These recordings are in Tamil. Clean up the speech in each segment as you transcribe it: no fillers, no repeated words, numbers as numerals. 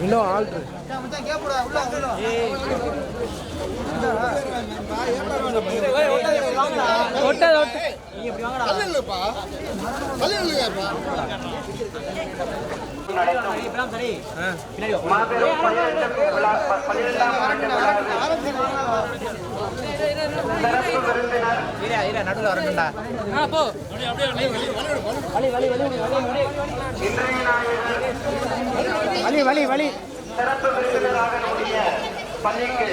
இன்னும் ஆல்ட்ரு நடுவில் வரணும்டா வலி வலி வலி சிறப்பு விருந்தினராக நம்முடைய பள்ளிக்கு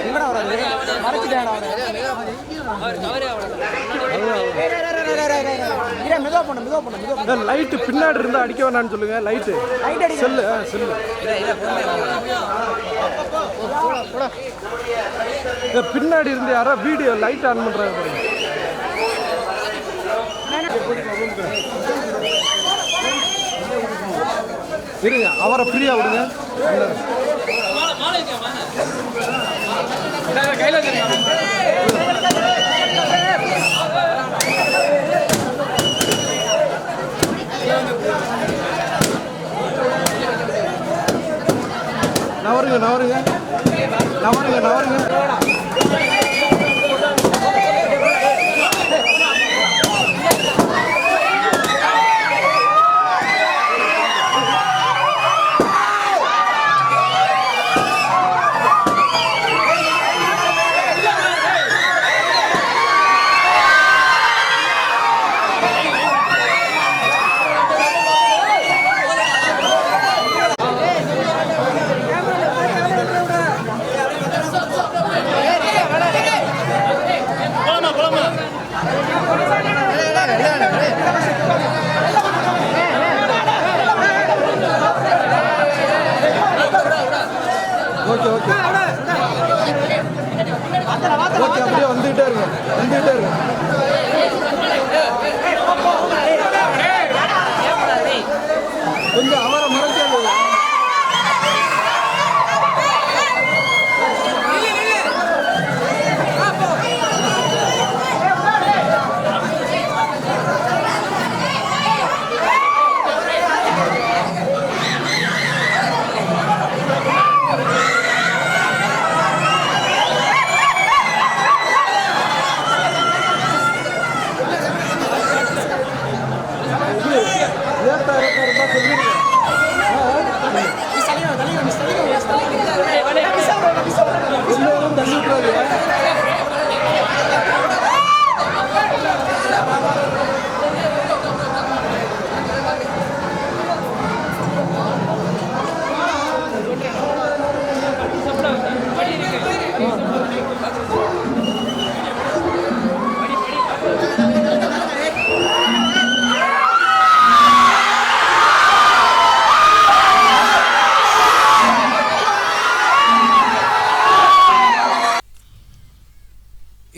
லைட்டு பின்னாடி இருந்தா அடிக்க வேணான்னு சொல்லுங்க. லைட்டு செல்லு செல்லு பின்னாடி இருந்து யாரோ வீடியோ லைட் ஆன் பண்றாங்க பாருங்க. இருங்க, அவரை ஃப்ரீயா விடுங்க. நவருங்க நவருங்க நவருங்க நவருங்க. ஓகே ஓகே ஓகே, அப்படியே வந்துகிட்டே இருங்க வந்துகிட்டே இருங்க. கொஞ்சம் அவரை மறைக்காது.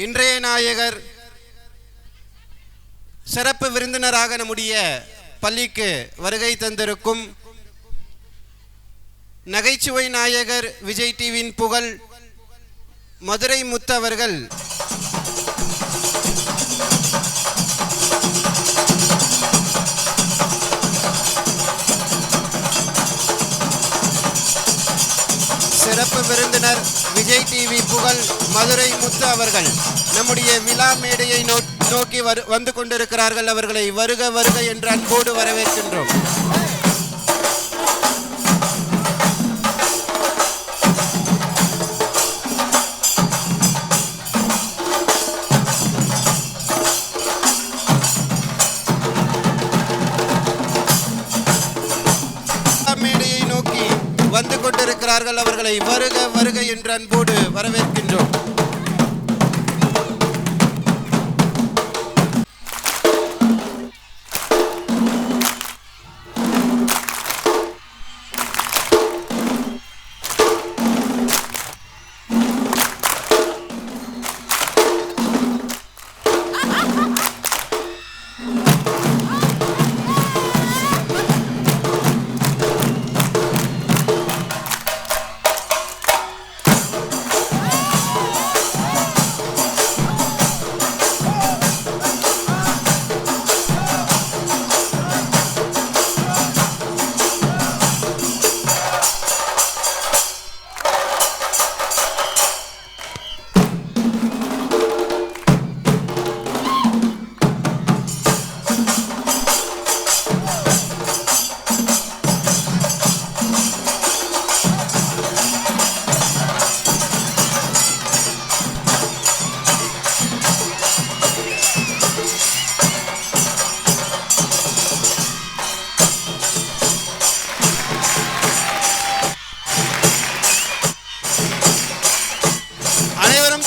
இன்றைய நாயகர் சிறப்பு விருந்தினராக நம்முடைய பள்ளிக்கு வருகை தந்திருக்கும் நகைச்சுவை நாயகர் விஜய் டிவியின் புகழ் மதுரை முத்து அவர்கள் சிறப்பு விருந்தினர் விஜய் டிவி புகழ் மதுரை முத்து அவர்கள் நம்முடைய விழா மேடையை நோக்கி வந்து கொண்டிருக்கிறார்கள். அவர்களை வருக வருக என்று அன்போடு வரவேற்கின்றோம். மேடையை நோக்கி வந்து கொண்டிருக்கிறார்கள். அவர்களை வருக வருக என்று அன்போடு வரவேற்கின்றோம்.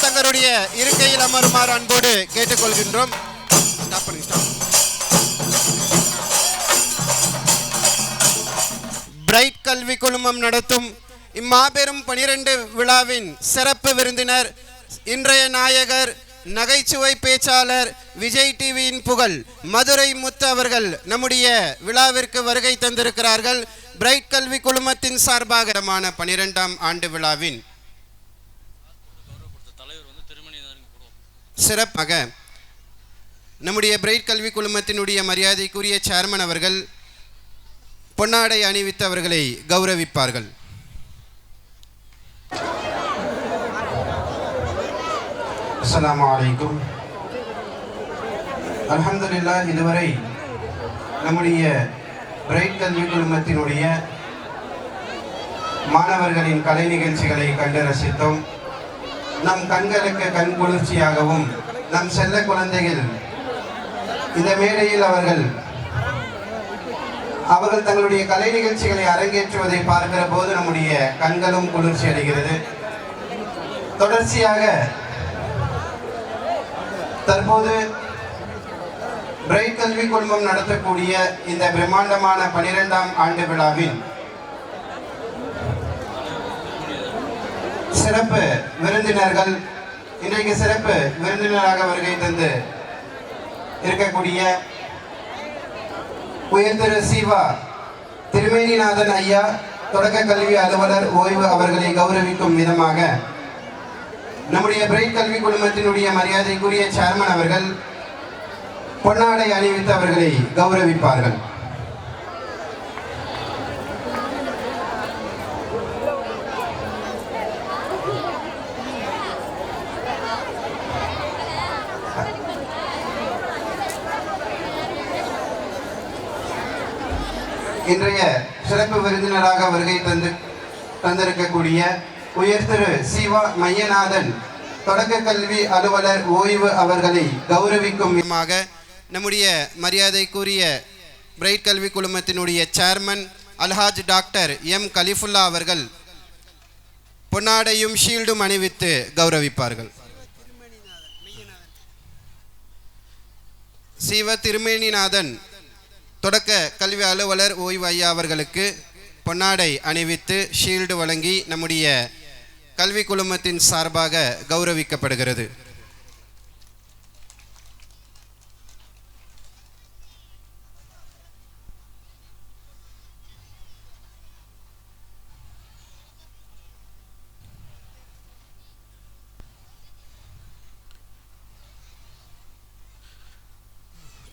தங்களுடைய இருக்கையில் அமருமாறு அன்போடு கேட்டுக்கொள்கின்றோம். பிரைட் கல்வி குழுமம் நடத்தும் இம்மாபெரும் 12 விழாவின் சிறப்பு விருந்தினர், இன்றைய நாயகர், நகைச்சுவை பேச்சாளர், விஜய் டிவியின் புகழ் மதுரை முத்து அவர்கள் நம்முடைய விழாவிற்கு வருகை தந்திருக்கிறார்கள். பிரைட் கல்வி குழுமத்தின் சார்பாக 12ஆம் ஆண்டு விழாவின் சிறப்பாக நம்முடைய பிரைட் கல்வி குழுமத்தினுடைய மரியாதைக்குரிய சேர்மன் அவர்கள் பொன்னாடை அணிவித்து அவர்களை கௌரவிப்பார்கள். அஸ்ஸலாமு அலைக்கும். அல்ஹம்துலில்லாஹ், இதுவரை நம்முடைய பிரைட் கல்வி குழுமத்தினுடைய மாணவர்களின் கலை நிகழ்ச்சிகளை கண்டு ரசித்தோம். நம் கண்களுக்கு கண் குளிர்ச்சியாகவும், நம் செல்ல குழந்தைகள் இந்த மேடையில் அவர்கள் தங்களுடைய கலை நிகழ்ச்சிகளை அரங்கேற்றுவதை பார்க்கிற போது நம்முடைய கண்களும் குளிர்ச்சி அடைகிறது. தொடர்ச்சியாக தற்போது பிரைட் கல்வி குழுமம் நடத்தக்கூடிய இந்த பிரம்மாண்டமான 12ஆம் ஆண்டு விழாவில் சிறப்பு விருந்தினர்கள், இன்றைக்கு சிறப்பு விருந்தினராக வருகை தந்து இருக்கக்கூடிய உயர் திரு சிவா திருமேனிநாதன் ஐயா, தொடக்க கல்வி அலுவலர் ஓய்வு, அவர்களை கௌரவிக்கும் விதமாக நம்முடைய பிரைட் கல்வி குழுமத்தினுடைய மரியாதைக்குரிய சேர்மன் அவர்கள் பொன்னாடை அணிவித்து அவர்களை கௌரவிப்பார்கள். இன்றைய சிறப்பு விருந்தினராக வருகை தந்திருக்கக்கூடிய உயர் திரு சிவா மையநாதன், தொடக்க கல்வி அலுவலர் ஓய்வு, அவர்களை கௌரவிக்கும் விதமாக நம்முடைய மரியாதைக்குரிய பிரைட் கல்வி குழுமத்தினுடைய chairman Alhaj doctor M Kalifulla அவர்கள் பொன்னாடையும் ஷீல்டும் அணிவித்து கௌரவிப்பார்கள். சிவ திருமேனிநாதன் தொடக்க கல்வி அலுவலர் ஓய்வு ஐயா அவர்களுக்கு பொன்னாடை அணிவித்து ஷீல்டு வழங்கி நம்முடைய கல்வி குழுமத்தின் சார்பாக கௌரவிக்கப்படுகிறது.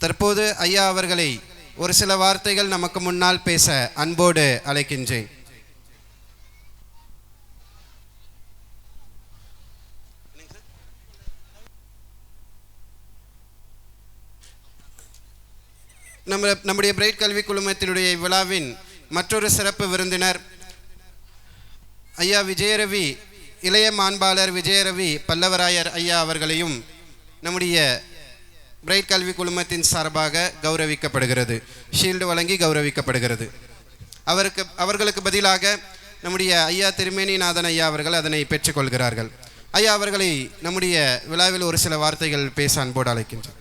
தற்போது ஐயா அவர்களை ஒரு சில வார்த்தைகள் நமக்கு முன்னால் பேச அன்போடு அழைக்கின்றேன். நம்முடைய பிரைட் கல்வி குழுமத்தினுடைய விழாவின் மற்றொரு சிறப்பு விருந்தினர் ஐயா விஜயரவி, இளைய மாண்பாளர் விஜயரவி பல்லவராயர் ஐயா அவர்களையும் நம்முடைய பிரைட் கல்வி குழுமத்தின் சார்பாக கௌரவிக்கப்படுகிறது. ஷீல்டு வழங்கி கௌரவிக்கப்படுகிறது. அவர்களுக்கு பதிலாக நம்முடைய ஐயா திருமேனிநாதன் ஐயா அவர்கள் அதனை பெற்றுக்கொள்கிறார்கள். ஐயா அவர்களை நம்முடைய விழாவில் ஒரு சில வார்த்தைகள் பேச அன்போடு அழைக்கின்றனர்.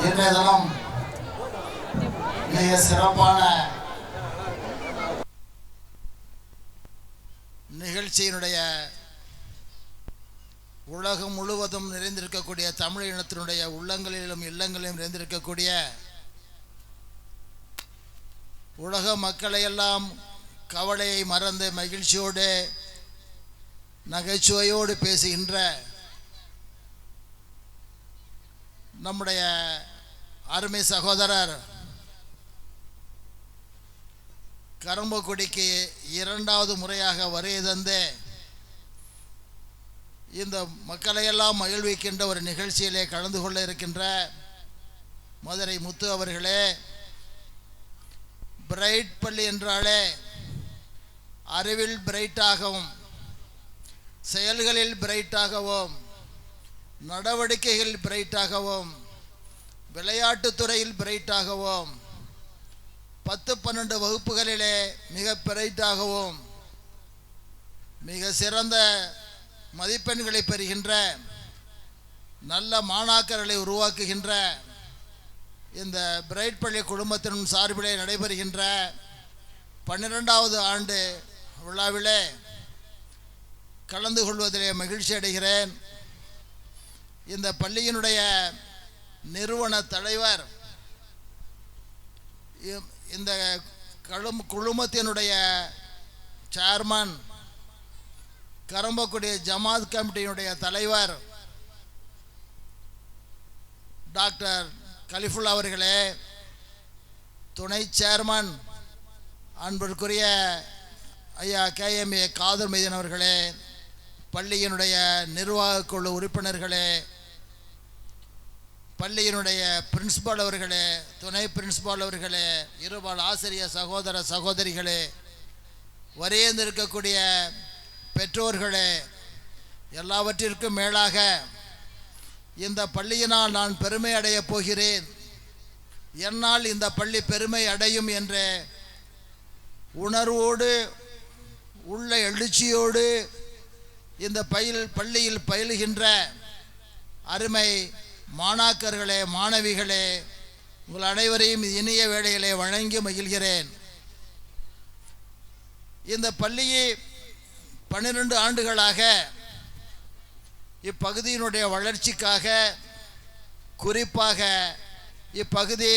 இன்றைய தினம் மிக சிறப்பான நிகழ்ச்சியினுடைய உலகம் முழுவதும் நிறைந்திருக்கக்கூடிய தமிழ் இனத்தினுடைய உள்ளங்களிலும் இல்லங்களிலும் நிறைந்திருக்கக்கூடிய உலக மக்களையெல்லாம் கவலையை மறந்து மகிழ்ச்சியோடு நகைச்சுவையோடு பேசுகின்ற நம்முடைய அருமை சகோதரர் கரம்பக்குடிக்கு இரண்டாவது முறையாக வருகை தந்து இந்த மக்களையெல்லாம் மகிழ்விக்கின்ற ஒரு நிகழ்ச்சியிலே கலந்து கொள்ள இருக்கின்ற மதுரை முத்து அவர்களே, பிரைட் பள்ளி என்றாலே அறிவில் பிரைட்டாகவும் செயல்களில் பிரைட்டாகவும் நடவடிக்கைகள் பிரைட்டாகவும் விளையாட்டுத்துறையில் பிரைட்டாகவும் 10-12 வகுப்புகளிலே மிக பிரைட்டாகவும் மிக சிறந்த மதிப்பெண்களை பெறுகின்ற நல்ல மாணாக்கர்களை உருவாக்குகின்ற இந்த பிரைட் பள்ளி குடும்பத்தின் சார்பிலே நடைபெறுகின்ற 12வது ஆண்டு விழாவிலே கலந்து கொள்வதிலே மகிழ்ச்சி அடைகிறேன். இந்த பள்ளியினுடைய நிறுவன தலைவர், இந்த குழுமத்தினுடைய சேர்மன், கரம்பக்குடி ஜமாத் கமிட்டியினுடைய தலைவர் டாக்டர் கலிஃபுல்லா அவர்களே, துணை சேர்மன் அன்பிற்குரிய ஐயா KMA காதர் மைதீன் அவர்களே, பள்ளியினுடைய நிர்வாக குழு உறுப்பினர்களே, பள்ளியினுடைய பிரின்சிபால் அவர்களே, துணை பிரின்சிபால் அவர்களே, இருபால் ஆசிரியர் சகோதர சகோதரிகளே, வரையந்திருக்கக்கூடிய பெற்றோர்களே, எல்லாவற்றிற்கும் மேலாக இந்த பள்ளியினால் நான் பெருமை அடையப் போகிறேன், என்னால் இந்த பள்ளி பெருமை அடையும் என்ற உணர்வோடு உள்ள எழுச்சியோடு இந்த பள்ளியில் பயிலுகின்ற அருமை மாணாக்கர்களே, மாணவிகளே, உங்கள் அனைவரையும் இனிய வேளைகளை வழங்கி மகிழ்கிறேன். இந்த பள்ளியை 12 ஆண்டுகளாக இப்பகுதியினுடைய வளர்ச்சிக்காக, குறிப்பாக இப்பகுதி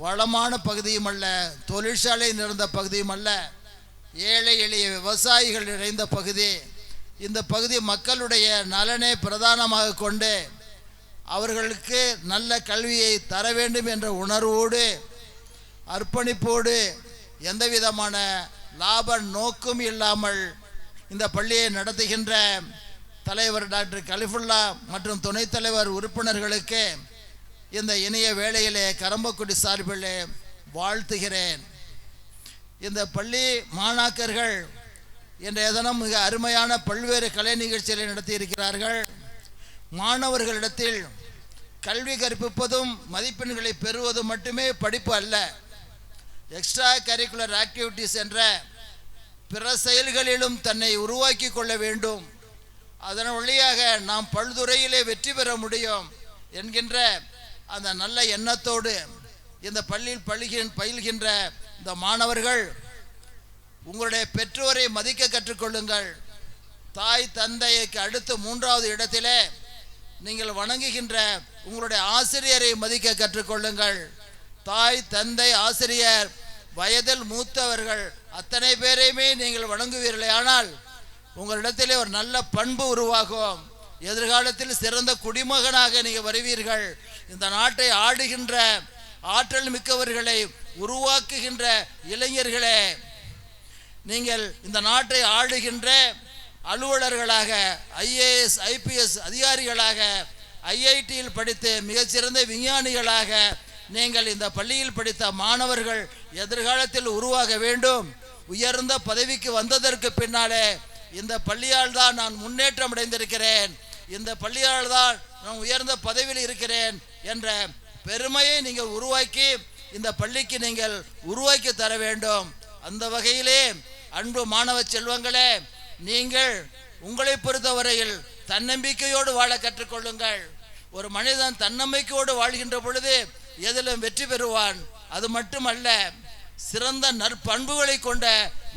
வளமான பகுதியும் அல்ல, தொழிற்சாலை நிறைந்த பகுதியும் அல்ல, ஏழை எளிய விவசாயிகள் நிறைந்த பகுதி. இந்த பகுதி மக்களுடைய நலனை பிரதானமாக கொண்டு அவர்களுக்கு நல்ல கல்வியை தர வேண்டும் என்ற உணர்வோடு, அர்ப்பணிப்போடு, எந்த விதமான லாப நோக்கும் இல்லாமல் இந்த பள்ளியை நடத்துகின்ற தலைவர் டாக்டர் கலிஃபுல்லா மற்றும் துணைத் தலைவர் உறுப்பினர்களுக்கு இந்த இணைய வேளையிலே கரம்பக்குடி சார்பிலே வாழ்த்துகிறேன். இந்த பள்ளி மாணாக்கர்கள் என்ற தினம் மிக அருமையான பல்வேறு கலை நிகழ்ச்சிகளை நடத்தியிருக்கிறார்கள். மாணவர்களிடத்தில் கல்வி கற்பிப்பதும் மதிப்பெண்களை பெறுவதும் மட்டுமே படிப்பு அல்ல, எக்ஸ்ட்ரா கரிக்குலர் ஆக்டிவிட்டீஸ் என்ற பிற செயல்களிலும் தன்னை உருவாக்கி கொள்ள வேண்டும். அதன் வழியாக நாம் பல்துறையிலே வெற்றி பெற முடியும் என்கின்ற அந்த நல்ல எண்ணத்தோடு இந்த பள்ளியில் பயில்கின்ற இந்த மாணவர்கள் உங்களுடைய பெற்றோரை மதிக்க கற்றுக்கொள்ளுங்கள். தாய் தந்தைக்கு அடுத்து 3வது இடத்திலே நீங்கள் வணங்குகின்ற உங்களுடைய ஆசிரியரை மதிக்க கற்றுக்கொள்ளுங்கள். தாய் தந்தை ஆசிரியர் வயதில் மூத்தவர்கள் அத்தனை பேரையுமே நீங்கள் வணங்குவீர்களே ஆனால் உங்களிடத்திலே ஒரு நல்ல பண்பு உருவாகும். எதிர்காலத்தில் சிறந்த குடிமகனாக நீங்கள் வருவீர்கள். இந்த நாட்டை ஆடுகின்ற ஆற்றல் மிக்கவர்களை உருவாக்குகின்ற இளைஞர்களே, நீங்கள் இந்த நாட்டை ஆளுகின்ற அலுவலர்களாக, IAS IPS அதிகாரிகளாக, IITயில் படித்து மிகச்சிறந்த விஞ்ஞானிகளாக நீங்கள் இந்த பள்ளியில் படித்த மாணவர்கள் எதிர்காலத்தில் உருவாக வேண்டும். உயர்ந்த பதவிக்கு வந்ததற்கு பின்னாலே இந்த பள்ளியால் தான் நான் முன்னேற்றம் அடைந்திருக்கிறேன், இந்த பள்ளியால் தான் நான் உயர்ந்த பதவியில் இருக்கிறேன் என்ற பெருமையை நீங்கள் உருவாக்கி இந்த பள்ளிக்கு நீங்கள் உருவாக்கி தர வேண்டும். அந்த வகையிலே அன்பு மாணவ செல்வங்களே, நீங்கள் உங்களை பொறுத்தவரையில் தன்னம்பிக்கையோடு வாழ கற்றுக்கொள்ளுங்கள். ஒரு மனிதன் தன்னம்பிக்கையோடு வாழ்கின்ற பொழுது எதிலும் வெற்றி பெறுவான். அது மட்டுமல்ல, சிறந்த நற்பண்புகளை கொண்ட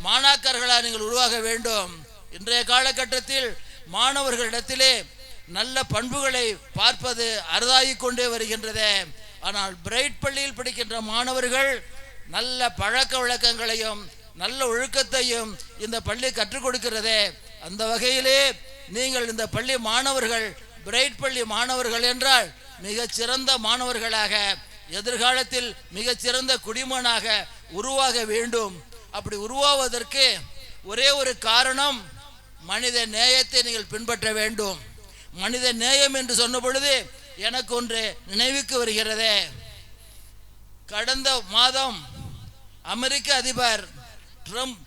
மாணாக்கர்களாக நீங்கள் உருவாக வேண்டும். இன்றைய காலகட்டத்தில் மாணவர்களிடத்திலே நல்ல பண்புகளை பார்ப்பது அரிதாகி கொண்டே வருகின்றது. ஆனால் பிரைட் பள்ளியில் படிக்கின்ற மாணவர்கள் நல்ல பழக்க வழக்கங்களையும் நல்ல ஒழுக்கத்தையும் இந்த பள்ளி கற்றுக் கொடுக்கிறது. அந்த வகையிலே நீங்கள் இந்த பள்ளி மாணவர்கள் பிரைட் பள்ளி மாணவர்கள் என்றால் மிகச்சிறந்த மாணவர்களாக எதிர்காலத்தில் மிகச்சிறந்த குடிமகனாக உருவாக வேண்டும். அப்படி உருவாவதற்கு ஒரே ஒரு காரணம், மனித நேயத்தை நீங்கள் பின்பற்ற வேண்டும். மனித நேயம் என்று சொன்ன பொழுது எனக்கு ஒன்று நினைவுக்கு வருகிறது. கடந்த மாதம் அமெரிக்க அதிபர் ட்ரம்ப்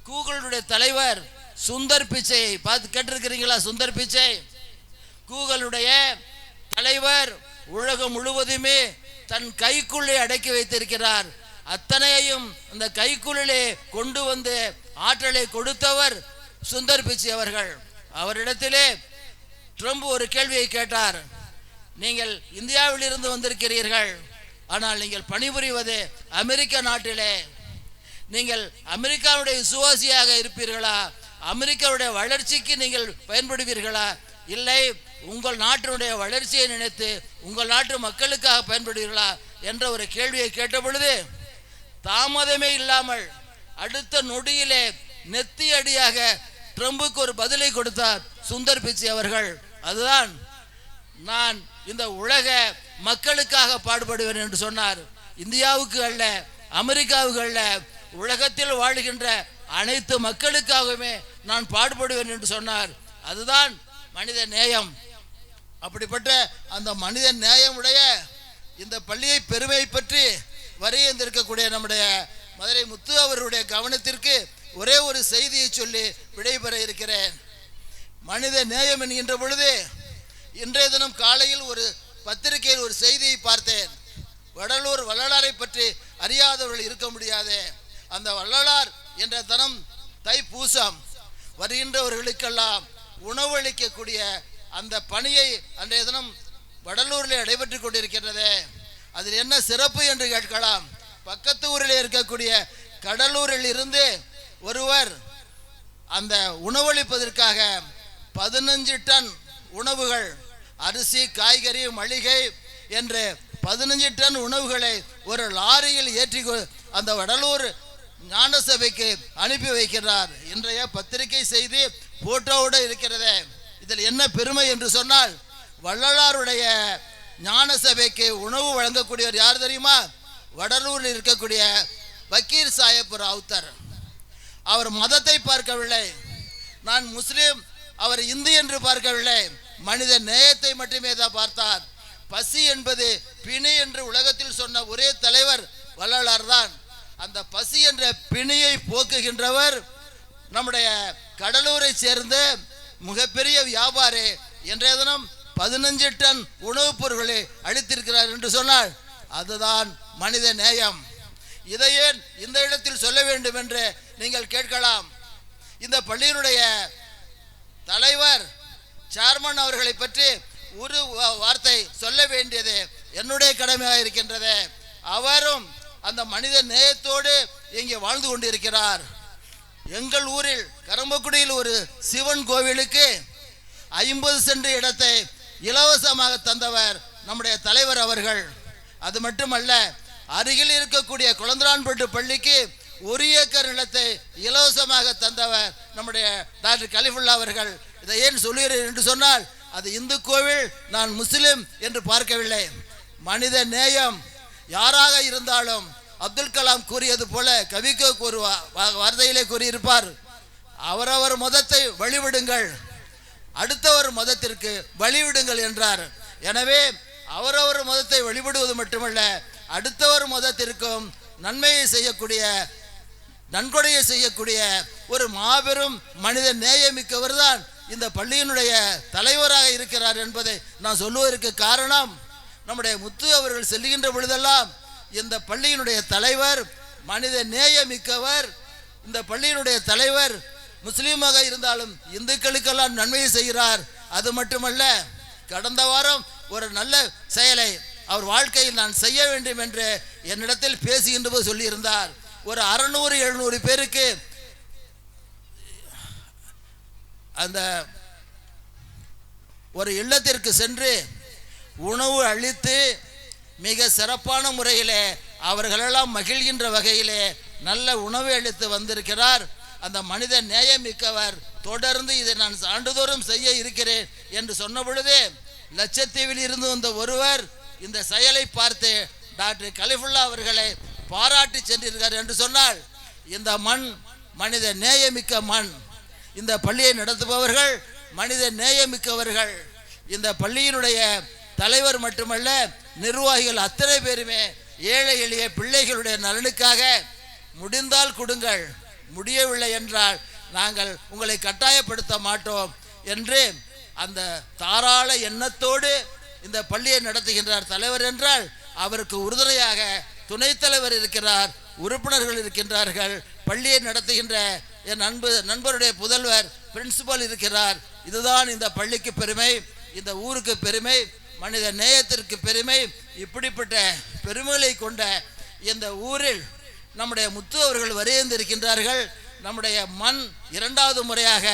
கூகுளுடைய தலைவர் சுந்தர் பிச்சையை பார்த்து கேட்டிருக்கிறீங்களா? சுந்தர் பிச்சை கூகுளுடைய தலைவர் உலகம் முழுவதுமே தன் கைக்குள்ளே அடக்கி வைத்திருக்கிறார். அத்தனையையும் அந்த கைக்குள்ளே கொண்டு வந்து ஆற்றலை கொடுத்தவர் சுந்தர் பிச்சை அவர்கள். அவரிடத்திலே ட்ரம்ப் ஒரு கேள்வியை கேட்டார். நீங்கள் இந்தியாவில் இருந்து வந்திருக்கிறீர்கள், ஆனால் நீங்கள் பணிபுரிவது அமெரிக்க நாட்டிலே, நீங்கள் அமெரிக்காவுடைய விசுவாசியாக இருப்பீர்களா? அமெரிக்காவுடைய வளர்ச்சிக்கு நீங்கள் பயன்படுவீர்களா? இல்லை, உங்கள் நாட்டினுடைய வளர்ச்சியை நினைத்து உங்கள் நாட்டு மக்களுக்காக பயன்படுவீர்களா என்ற ஒரு கேள்வியை கேட்ட பொழுது தாமதமே இல்லாமல் அடுத்த நொடியிலே நெத்தி அடியாக ட்ரம்புக்கு ஒரு பதிலை கொடுத்தார் சுந்தர் பிச்சை அவர்கள். அதுதான், நான் இந்த உலக மக்களுக்காக பாடுபடுவேன் என்று சொன்னார். இந்தியாவுக்கு அல்ல, அமெரிக்காவுக்கு அல்ல, உலகத்தில் வாழுகின்ற அனைத்து மக்களுக்காகவே நான் பாடுபடுவேன் என்று சொன்னார். அதுதான் மனித நேயம். அப்படிப்பட்ட அந்த மனித நேயமுடைய இந்த பள்ளியை பெருமை பற்றி வரையந்திருக்கக்கூடிய நம்முடைய மதுரை முத்து அவருடைய கவனத்திற்கு ஒரே ஒரு செய்தியை சொல்லி விடைபெற இருக்கிறேன். மனித நேயம் என்கின்ற பொழுது இன்றைய தினம் காலையில் ஒரு பத்திரிகையில் ஒரு செய்தியை பார்த்தேன். வடலூர் வள்ளலாரை பற்றி அறியாதவர்கள் இருக்க முடியாது. அந்த வள்ளலார் என்ற தினம் தைப்பூசம் வருகின்றவர்களுக்கெல்லாம் உணவு அளிக்கக்கூடிய அந்த பணியை அன்றைய தினம் வடலூரில் நடைபெற்று கொண்டிருக்கின்றது. அதில் என்ன சிறப்பு என்று கேட்கலாம். பக்கத்து ஊரில் இருக்கக்கூடிய கடலூரில் இருந்து ஒருவர் அந்த உணவளிப்பதற்காக 15 டன் உணவுகள், அரிசி, காய்கறி, மளிகை என்று 15 டன் உணவுகளை ஒரு லாரியில் ஏற்றி அந்த வடலூர் ஞான சபைக்கு அனுப்பி வைக்கிறார். இன்றைய பத்திரிகை செய்தி போட்டோவோடு இருக்கிறது. இதில் என்ன பெருமை என்று சொன்னால், வள்ளலாருடைய ஞான சபைக்கு உணவு வழங்கக்கூடியவர் யார் தெரியுமா? வடலூரில் இருக்கக்கூடிய பக்கீர் சாஹிப் ராவுத்தர். அவர் மதத்தை பார்க்கவில்லை, நான் முஸ்லீம், அவர் இந்து என்று பார்க்கவில்லை, மனித நேயத்தை மட்டுமே தான் பார்த்தார். பசி என்பது பிணி என்று உலகத்தில் சொன்ன ஒரே தலைவர் வள்ளலார் தான். அந்த பசி என்ற பிணியை போக்குகின்றவர் நம்முடைய கடலூரை சேர்ந்த மிகப்பெரிய வியாபாரி. இன்றைய தினம் 15 டன் உணவுப் பொருட்களை அளித்திருக்கிறார் என்று சொன்னால் அதுதான் மனித நேயம். இதை ஏன் இந்த இடத்தில் சொல்ல வேண்டும் என்று நீங்கள் கேட்கலாம். இந்த பள்ளியினுடைய தலைவர் சேர்மன் அவர்களை பற்றி ஒரு வார்த்தை சொல்ல வேண்டியது என்னுடைய கடமையாக இருக்கின்றது. அவரும் அந்த மனித நேயத்தோடு இங்கே வாழ்ந்து கொண்டிருக்கிறார். எங்கள் ஊரில் கரம்பக்குடியில் ஒரு சிவன் கோவிலுக்கு 50 சென்ட் இடத்தை இலவசமாக தந்தவர் நம்முடைய தலைவர் அவர்கள். அது மட்டுமல்ல, அருகில் இருக்கக்கூடிய குளந்தரான்பட்டு பள்ளிக்கு 1 ஏக்கர் நிலத்தை இலவசமாக தந்தவர் நம்முடைய டாக்டர் கலிஃபுல்லா அவர்கள். இதை ஏன் சொல்லுகிறேன் என்று சொன்னால், அது இந்து கோவில், நான் முஸ்லிம் என்று பார்க்கவில்லை. மனித நேயம் யாராக இருந்தாலும் அப்துல் கலாம் கூறியது போல கவிக்கு ஒரு வார்த்தையிலே கூறியிருப்பார், அவரவர் மதத்தை வழிவிடுங்கள், அடுத்தவர் மதத்திற்கு வழிவிடுங்கள் என்றார். எனவே அவரவர் மதத்தை வழிபடுவது மட்டுமல்ல, அடுத்தவர் மதத்திற்கும் நன்மையை செய்யக்கூடிய, நன்கொடையை செய்யக்கூடிய ஒரு மாபெரும் மனித நேயமிக்கவர் தான் இந்த பள்ளியினுடைய தலைவராக இருக்கிறார் என்பதை நான் சொல்லுவதற்கு காரணம், நம்முடைய முத்து அவர்கள் செல்லுகின்ற பொழுதெல்லாம் இந்த பள்ளியினுடைய தலைவர் மனித நேயமிக்கவர், இந்த பள்ளியினுடைய தலைவர் முஸ்லீமாக இருந்தாலும் இந்துக்களுக்கெல்லாம் நன்மையை செய்கிறார். அது மட்டுமல்ல, கடந்த வாரம் ஒரு நல்ல செயலை அவர் வாழ்க்கையில் நான் செய்ய வேண்டும் என்று என்னிடத்தில் பேசுகின்ற போது சொல்லியிருந்தார். ஒரு 600-700 பேருக்கு அந்த ஒரு இல்லத்திற்கு சென்று உணவு அளித்து மிக சிறப்பான முறையிலே அவர்களெல்லாம் மகிழ்கின்ற வகையிலே நல்ல உணவு அளித்து வந்திருக்கிறார். அந்த மனித நேயமிக்கவர் தொடர்ந்து இதை நான் ஆண்டுதோறும் செய்ய இருக்கிறேன் என்று சொன்ன பொழுது, லட்சத்தீவில் இருந்து வந்த ஒருவர் இந்த செயலை பார்த்து டாக்டர் கலிஃபுல்லா அவர்களை பாராட்டி சென்றிருக்கார் என்று சொன்னால், இந்த மண் மனித நேயமிக்க மண். இந்த பள்ளியை நடத்துபவர்கள் மனித நேயமிக்கவர்கள். இந்த பள்ளியினுடைய தலைவர் மட்டுமல்ல, நிர்வாகிகள் அத்தனை பேருமே ஏழை எளிய பிள்ளைகளுடைய நலனுக்காக முடிந்தால் கொடுங்கள், முடியவில்லை என்றால் நாங்கள் உங்களை கட்டாயப்படுத்த மாட்டோம் என்று அந்த தாராள எண்ணத்தோடு இந்த பள்ளியை நடத்துகின்றார். தலைவர் என்றால் அவருக்கு உறுதுணையாக துணைத் தலைவர் இருக்கிறார், உறுப்பினர்கள் இருக்கின்றார்கள், பள்ளியை நடத்துகின்ற என் நண்பருடைய புதல்வர் பிரின்சிபல் இருக்கிறார். இதுதான் இந்த பள்ளிக்கு பெருமை, இந்த ஊருக்கு பெருமை, மனித நேயத்திற்கு பெருமை. இப்படிப்பட்ட பெருமைகளை கொண்ட இந்த ஊரில் நம்முடைய முத்து அவர்கள் வருகின்றிருக்கின்றார்கள். நம்முடைய மண் 2வது முறையாக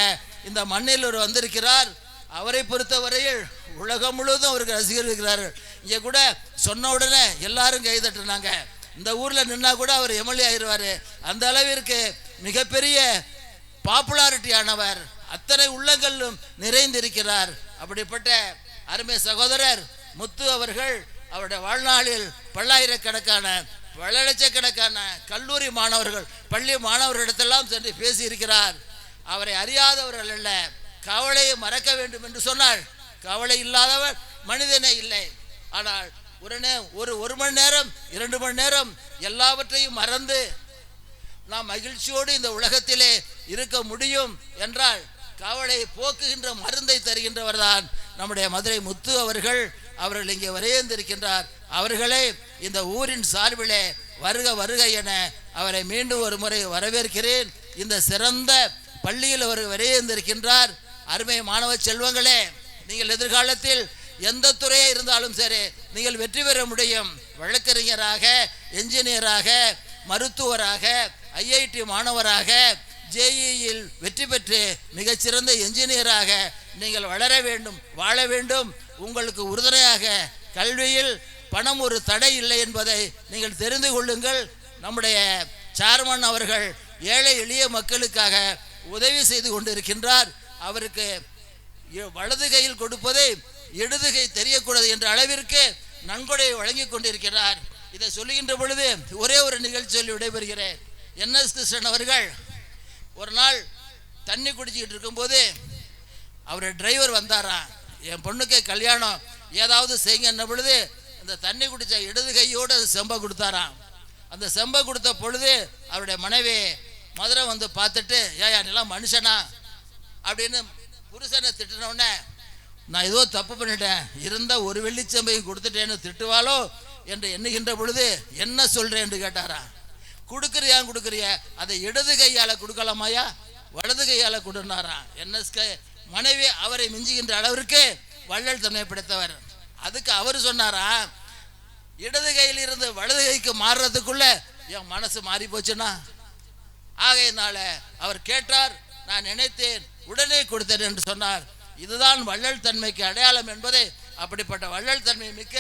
இந்த மண்ணில் ஒரு வந்திருக்கிறார். அவரை பொறுத்தவரையில் உலகம் முழுவதும் அவருக்கு ரசிகர் இருக்கிறார்கள். இங்கே கூட சொன்ன உடனே எல்லாரும் கைதட்டுனாங்க. இந்த ஊரில் நின்னா கூட அவர் எம்எல்ஏ ஆயிடுவார். அந்த அளவிற்கு மிகப்பெரிய பாப்புலாரிட்டி ஆனவர், அத்தனை உள்ளங்களும் நிறைந்திருக்கிறார். அப்படிப்பட்ட அருமை சகோதரர் முத்து அவர்கள் அவருடைய வாழ்நாளில் பல்லாயிரக்கணக்கான பல லட்சக்கணக்கான கல்லூரி மாணவர்கள், பள்ளி மாணவர்களிடத்தெல்லாம் சென்று பேசியிருக்கிறார். அவரை அறியாதவர்கள் அல்ல. கவலையை மறக்க வேண்டும் என்று சொன்னால், கவலை இல்லாதவர் மனிதனே இல்லை. ஆனால் ஒரு மணி நேரம் 2 மணி நேரம் எல்லாவற்றையும் மறந்து நாம் மகிழ்ச்சியோடு இந்த உலகத்திலே இருக்க முடியும் என்றால், கவலை போக்குகின்ற மருந்தை தருகின்றவர் தான் நம்முடைய மதுரை முத்து அவர்கள். அவர்கள் இங்கே வரையந்திருக்கின்றார். அவர்களை இந்த ஊரின் சார்பிலே வருக வருக என அவரை மீண்டும் ஒரு முறை வரவேற்கிறேன். இந்த சிறந்த பள்ளியில் அவர் வரையந்திருக்கின்றார். அருமை மாணவ செல்வங்களே, நீங்கள் எதிர்காலத்தில் எந்த துறையே இருந்தாலும் சரி நீங்கள் வெற்றி பெற முடியும். வழக்கறிஞராக, என்ஜினியராக, மருத்துவராக, ஐஐடி மாணவராக, ஜேஇயில் வெற்றி பெற்று மிகச்சிறந்த என்ஜினியராக நீங்கள் வளர வேண்டும், வாழ வேண்டும். உங்களுக்கு உறுதுணையாக கல்வியில் பணம் ஒரு தடை இல்லை என்பதை நீங்கள் தெரிந்து கொள்ளுங்கள். நம்முடைய சேர்மன் அவர்கள் ஏழை எளிய மக்களுக்காக உதவி செய்து கொண்டிருக்கின்றார். அவருக்கு வலது கையில் கொடுப்பதை இடது கை தெரியக்கூடாது என்ற அளவிற்கு நன்கொடையை வழங்கி கொண்டிருக்கிறார். இதை சொல்லுகின்ற பொழுது ஒரே ஒரு நிகழ்ச்சி சொல்லி விடைபெறுகிறேன். என்எஸ் கிருஷ்ணன் அவர்கள் ஒரு நாள் தண்ணி குடிச்சிக்கிட்டு இருக்கும்போது அவர் டிரைவர் வந்தாராம். என் பொண்ணுக்கு கல்யாணம் ஏதாவது செய்யுங்க பொழுது இந்த தண்ணி குடித்த இடது கையோடு செம்பை கொடுத்தாராம். அந்த செம்பை கொடுத்த பொழுது அவருடைய மனைவி மதுரை வந்து பார்த்துட்டு, ஏயா நீலாம் மனுஷனா அப்படின்னு புருஷனை திட்டினோடனே, நான் ஏதோ தப்பு பண்ணிட்டேன், இருந்தால் ஒரு வெள்ளிச்சம்பையும் கொடுத்துட்டேன்னு திட்டுவாளோ என்று எண்ணுகின்ற பொழுது என்ன சொல்கிறேன் என்று கேட்டாராம். கொடுக்குறியா, அதை இடது கையால் கொடுக்கலாமாயா, வலது கையால் கொடுனாராம். என்எஸ்கே மனைவி அவரை மிஞ்சுகின்ற அளவிற்கு வள்ளல் தன்மை படைத்தவர். அதுக்கு அவர் சொன்னாரா, இடது கையில் இருந்து வலது கைக்கு மாறுறதுக்குள்ள என் மனசு மாறி போச்சுன்னா, ஆகையினால அவர் கேட்டார், நான் நினைத்தேன், உடனே கொடுத்தேன் என்று சொன்னார். இதுதான் வள்ளல் தன்மைக்கு அடையாளம் என்பதை, அப்படிப்பட்ட வள்ளல் தன்மை மிக்க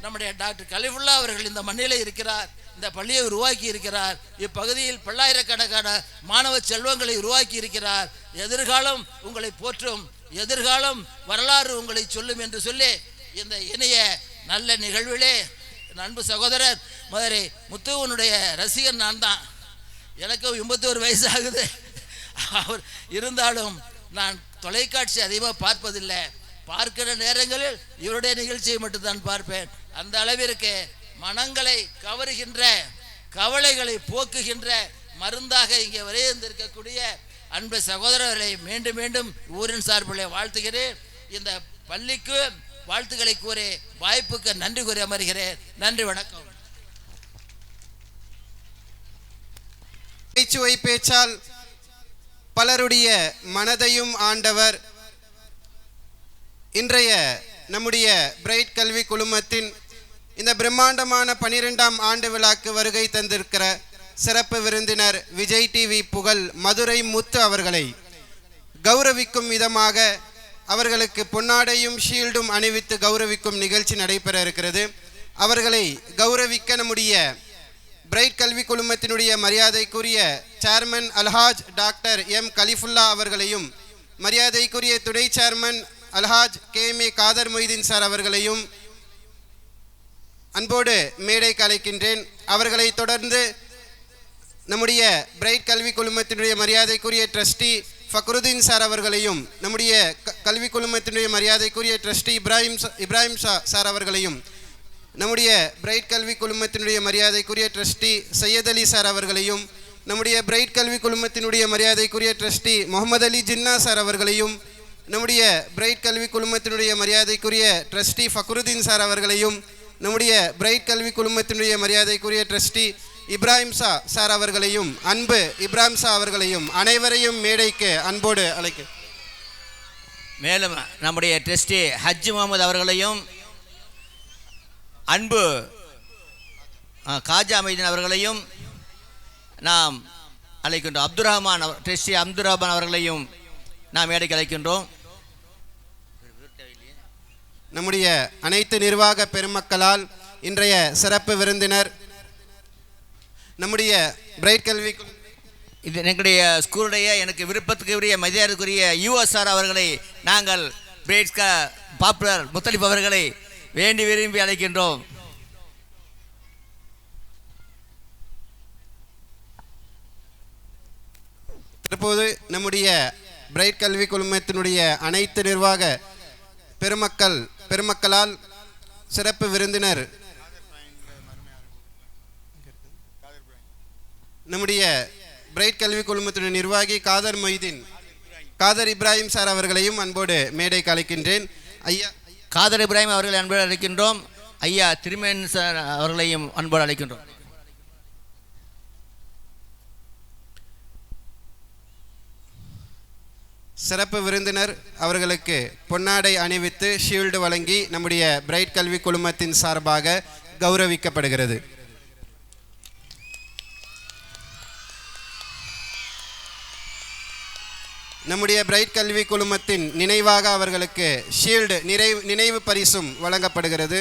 நம்முடைய டாக்டர் கலிஃபுல்லா அவர்கள் இந்த மண்ணிலே இருக்கிறார். இந்த பள்ளியை உருவாக்கி இருக்கிறார். இப்பகுதியில் பல்லாயிரக்கணக்கான மாணவ செல்வங்களை உருவாக்கி இருக்கிறார். எதிர்காலம் உங்களை போற்றும், எதிர்காலம் வரலாறு உங்களை சொல்லும் என்று சொல்லி இந்த இணைய நல்ல நிகழ்விலே அன்பு சகோதரர் மதுரை முத்துவனுடைய ரசிகன் நான் தான். எனக்கு 81 வயசு ஆகுது. அவர் இருந்தாலும் நான் தொலைக்காட்சி அதிகமாக பார்ப்பதில்லை. பார்க்கிற நேரங்களில் இவருடைய நிகழ்ச்சியை மட்டும்தான் பார்ப்பேன். அந்த அளவிற்கு மனங்களை கவருகின்ற, கவலைகளை போக்குகின்ற மருந்தாக இங்கே விரைந்திருக்கக்கூடிய அன்பு சகோதரர்களை மீண்டும் மீண்டும் ஊரின் சார்பில் வாழ்த்துகிறேன். இந்த பள்ளிக்கு வாழ்த்துக்களை கூறி வாய்ப்புக்கு நன்றி கூறி அமர்கிறேன். நன்றி, வணக்கம். நகைச்சுவை பேச்சால் பலருடைய மனதையும் ஆண்டவர் இன்றைய நம்முடைய பிரைட் கல்வி குழுமத்தின் இந்த பிரம்மாண்டமான 12ஆம் ஆண்டு விழாக்கு வருகை தந்திருக்கிற சிறப்பு விருந்தினர் விஜய் டிவி புகழ் மதுரை முத்து அவர்களை கௌரவிக்கும் விதமாக அவர்களுக்கு பொன்னாடையும் ஷீல்டும் அணிவித்து கௌரவிக்கும் நிகழ்ச்சி நடைபெற இருக்கிறது. அவர்களை கௌரவிக்க நம்முடைய பிரைட் கல்வி குழுமத்தினுடைய மரியாதைக்குரிய chairman Alhaj doctor M Kalifulla அவர்களையும், மரியாதைக்குரிய துணை chairman Alhaj KMA Kader Mohideen sir அவர்களையும் அன்போடு மேடைக்கு அழைக்கின்றேன். அவர்களை தொடர்ந்து நம்முடைய பிரைட் கல்வி குழுமத்தினுடைய மரியாதைக்குரிய ட்ரஸ்டி ஃபக்ருதீன் சார் அவர்களையும், நம்முடைய கல்வி குழுமத்தினுடைய மரியாதைக்குரிய ட்ரஸ்டி இப்ராஹிம் சார் அவர்களையும், நம்முடைய பிரைட் கல்வி குழுமத்தினுடைய மரியாதைக்குரிய ட்ரஸ்டி சையத் அலி சார் அவர்களையும், நம்முடைய பிரைட் கல்வி குழுமத்தினுடைய மரியாதைக்குரிய ட்ரஸ்டி முகமது அலி ஜின்னா சார் அவர்களையும், நம்முடைய பிரைட் கல்வி குழுமத்தினுடைய மரியாதைக்குரிய ட்ரஸ்டி ஃபக்ருதீன் சார் அவர்களையும், நம்முடைய பிரைட் கல்வி குழுமத்தினுடைய மரியாதைக்குரிய ட்ரஸ்டி இப்ராஹிம் சார் அவர்களையும், அன்பு இப்ராஹிம் அவர்களையும் அனைவரையும் மேடைக்கு அன்போடு அழைக்க. மேலும் நம்முடைய ட்ரஸ்டி ஹஜ் முகமது அவர்களையும், அன்பு காஜா மைதீன் அவர்களையும் நாம் அழைக்கின்றோம். ட்ரஸ்டி அப்துல் ரஹ்மான் அவர்களையும் நாம் மேடைக்கு அழைக்கின்றோம். நம்முடைய அனைத்து நிர்வாக பெருமக்களால் இன்றைய சிறப்பு விருந்தினர் நம்முடைய பிரைட் கல்வி இது எங்களுடைய ஸ்கூலுடைய எனக்கு விருப்பத்துக்கு உரிய மரியாதைக்குரிய USR அவர்களை நாங்கள் பிரைட் பாப்புலர் முத்தலிப் அவர்களை வேண்டி விரும்பி அழைக்கின்றோம். தற்போது நம்முடைய பிரைட் கல்வி குழுமத்தினுடைய அனைத்து நிர்வாக பெருமக்களால் சிறப்பு விருந்தினர் நம்முடைய பிரைட் கல்வி குழுமத்தினுடைய நிர்வாகி காதர் இப்ராஹிம் சார் அவர்களையும் அன்போடு மேடைக்கு அழைக்கின்றேன். ஐயா காதர் இப்ராஹிம் அவர்களை அன்போடு அழைக்கின்றோம். ஐயா திருமேன் சார் அவர்களையும் அன்போடு அழைக்கின்றோம். சிறப்பு விருந்தினர் அவர்களுக்கு பொன்னாடை அணிவித்து ஷீல்டு வழங்கி நம்முடைய பிரைட் கல்வி குழுமத்தின் சார்பாக கௌரவிக்கப்படுகிறது. நம்முடைய பிரைட் கல்வி குழுமத்தின் நினைவாக அவர்களுக்கு ஷீல்டு நினைவு பரிசும் வழங்கப்படுகிறது.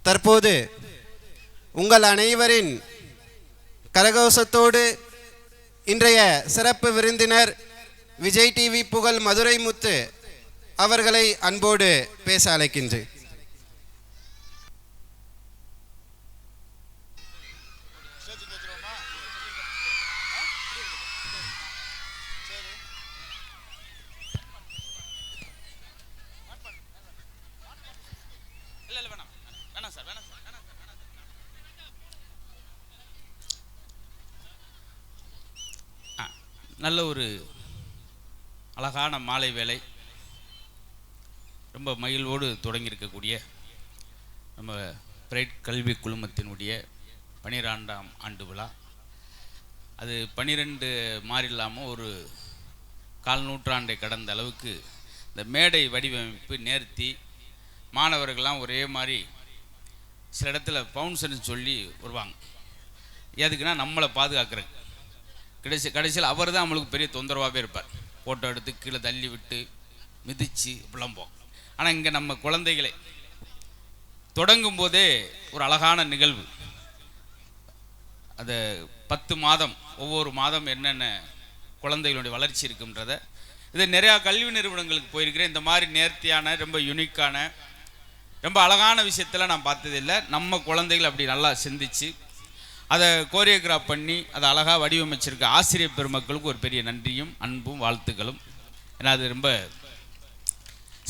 தற்போது உங்கள் அனைவரின் கரகோஷத்தோடு இன்றைய சிறப்பு விருந்தினர் விஜய் டிவி புகழ் மதுரை முத்து அவர்களை அன்போடு பேச அழைக்கின்றேன். நல்ல ஒரு அழகான மாலை வேலை, ரொம்ப மகிழ்வோடு தொடங்கியிருக்கக்கூடிய நம்ம பிரைட் கல்வி குழுமத்தினுடைய 12ஆம் ஆண்டு விழா அது 12 மாறி இல்லாமல் ஒரு கால் நூற்றாண்டை கடந்த அளவுக்கு இந்த மேடை வடிவமைப்பு நேர்த்தி மாணவர்கள்லாம் ஒரே மாதிரி சில இடத்துல பவுன்சர்னு சொல்லி வருவாங்க. எதுக்குன்னா நம்மளை பாதுகாக்கிறதுக்கு. கடைசியில் அவர் தான் நம்மளுக்கு பெரிய தொந்தரவாகவே இருப்பார். ஃபோட்டோ எடுத்து கீழே தள்ளி விட்டு மிதித்து இப்படிலாம் போகும். ஆனால் இங்கே நம்ம குழந்தைகளை தொடங்கும் போதே ஒரு அழகான நிகழ்வு. அதை 10 மாதம் ஒவ்வொரு மாதம் என்னென்ன குழந்தைகளுடைய வளர்ச்சி இருக்குன்றதை இது நிறையா கல்வி நிறுவனங்களுக்கு போயிருக்கிறேன். இந்த மாதிரி நேர்த்தியான ரொம்ப யூனிக்கான ரொம்ப அழகான விஷயத்தில் நான் பார்த்ததில்லை. நம்ம குழந்தைகள் அப்படி நல்லா சிந்திச்சு அதை கோரியோகிராஃப் பண்ணி அதை அழகாக வடிவமைச்சிருக்க ஆசிரியர் பெருமக்களுக்கு ஒரு பெரிய நன்றியும் அன்பும் வாழ்த்துக்களும். ஏன்னா அது ரொம்ப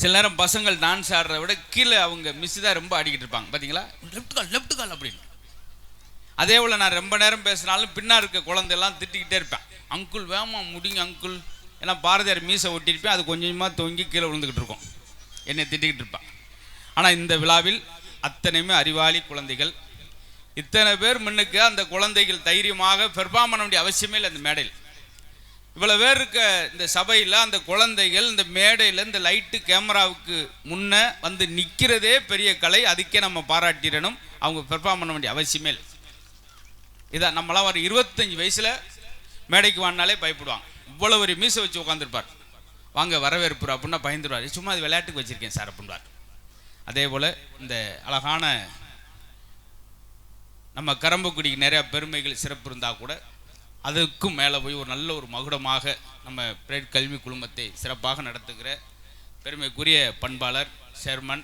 சில நேரம் பசங்கள் டான்ஸ் ஆடுறத விட கீழே அவங்க மிஸ் தான் ரொம்ப ஆடிக்கிட்டு இருப்பாங்க. பார்த்தீங்களா, லெஃப்ட் கால் அப்படின்னு. அதே போல் நான் ரொம்ப நேரம் பேசினாலும் பின்னா இருக்க குழந்தையெல்லாம் திட்டிக்கிட்டே இருப்பேன். அங்குள் வேமா முடிங்க அங்குள். ஏன்னா பாரதியார் மீசை ஒட்டியிருப்பேன், அது கொஞ்சமாக தொங்கி கீழே விழுந்துக்கிட்டு இருக்கும், என்னை திட்டிக்கிட்டு இருப்பேன். ஆனால் இந்த விழாவில் அத்தனையுமே அறிவாளி குழந்தைகள். இத்தனை பேர் முன்னுக்கு அந்த குழந்தைகள் தைரியமாக பெர்ஃபார்ம் பண்ண வேண்டிய அவசியமே இல்லை. இந்த மேடையில் இவ்வளோ பேர் இருக்க இந்த சபையில் அந்த குழந்தைகள் இந்த மேடையில் இந்த லைட்டு கேமராவுக்கு முன்னே வந்து நிற்கிறதே பெரிய கலை. அதுக்கே நம்ம பாராட்டிடணும். அவங்க பெர்ஃபார்ம் பண்ண வேண்டிய அவசியமே இல்லை. இதான் நம்மளாம் ஒரு 25 வயசில் மேடைக்கு வாங்கினாலே பயப்படுவாங்க. இவ்வளோ ஒரு மீசை வச்சு உட்காந்துருப்பார். வாங்க வரவேற்பு அப்படின்னா பயந்துருவார். சும்மா அது விளையாட்டுக்கு வச்சுருக்கேன் சார் அப்படின்பார். அதே போல் இந்த அழகான நம்ம கரம்பக்குடிக்கு நிறையா பெருமைகள் சிறப்பு இருந்தால் கூட அதுக்கும் மேலே போய் ஒரு நல்ல ஒரு மகுடமாக நம்ம பிரைட் கல்வி குழுமத்தை சிறப்பாக நடத்துகிற பெருமைக்குரிய பண்பாளர் சேர்மன்.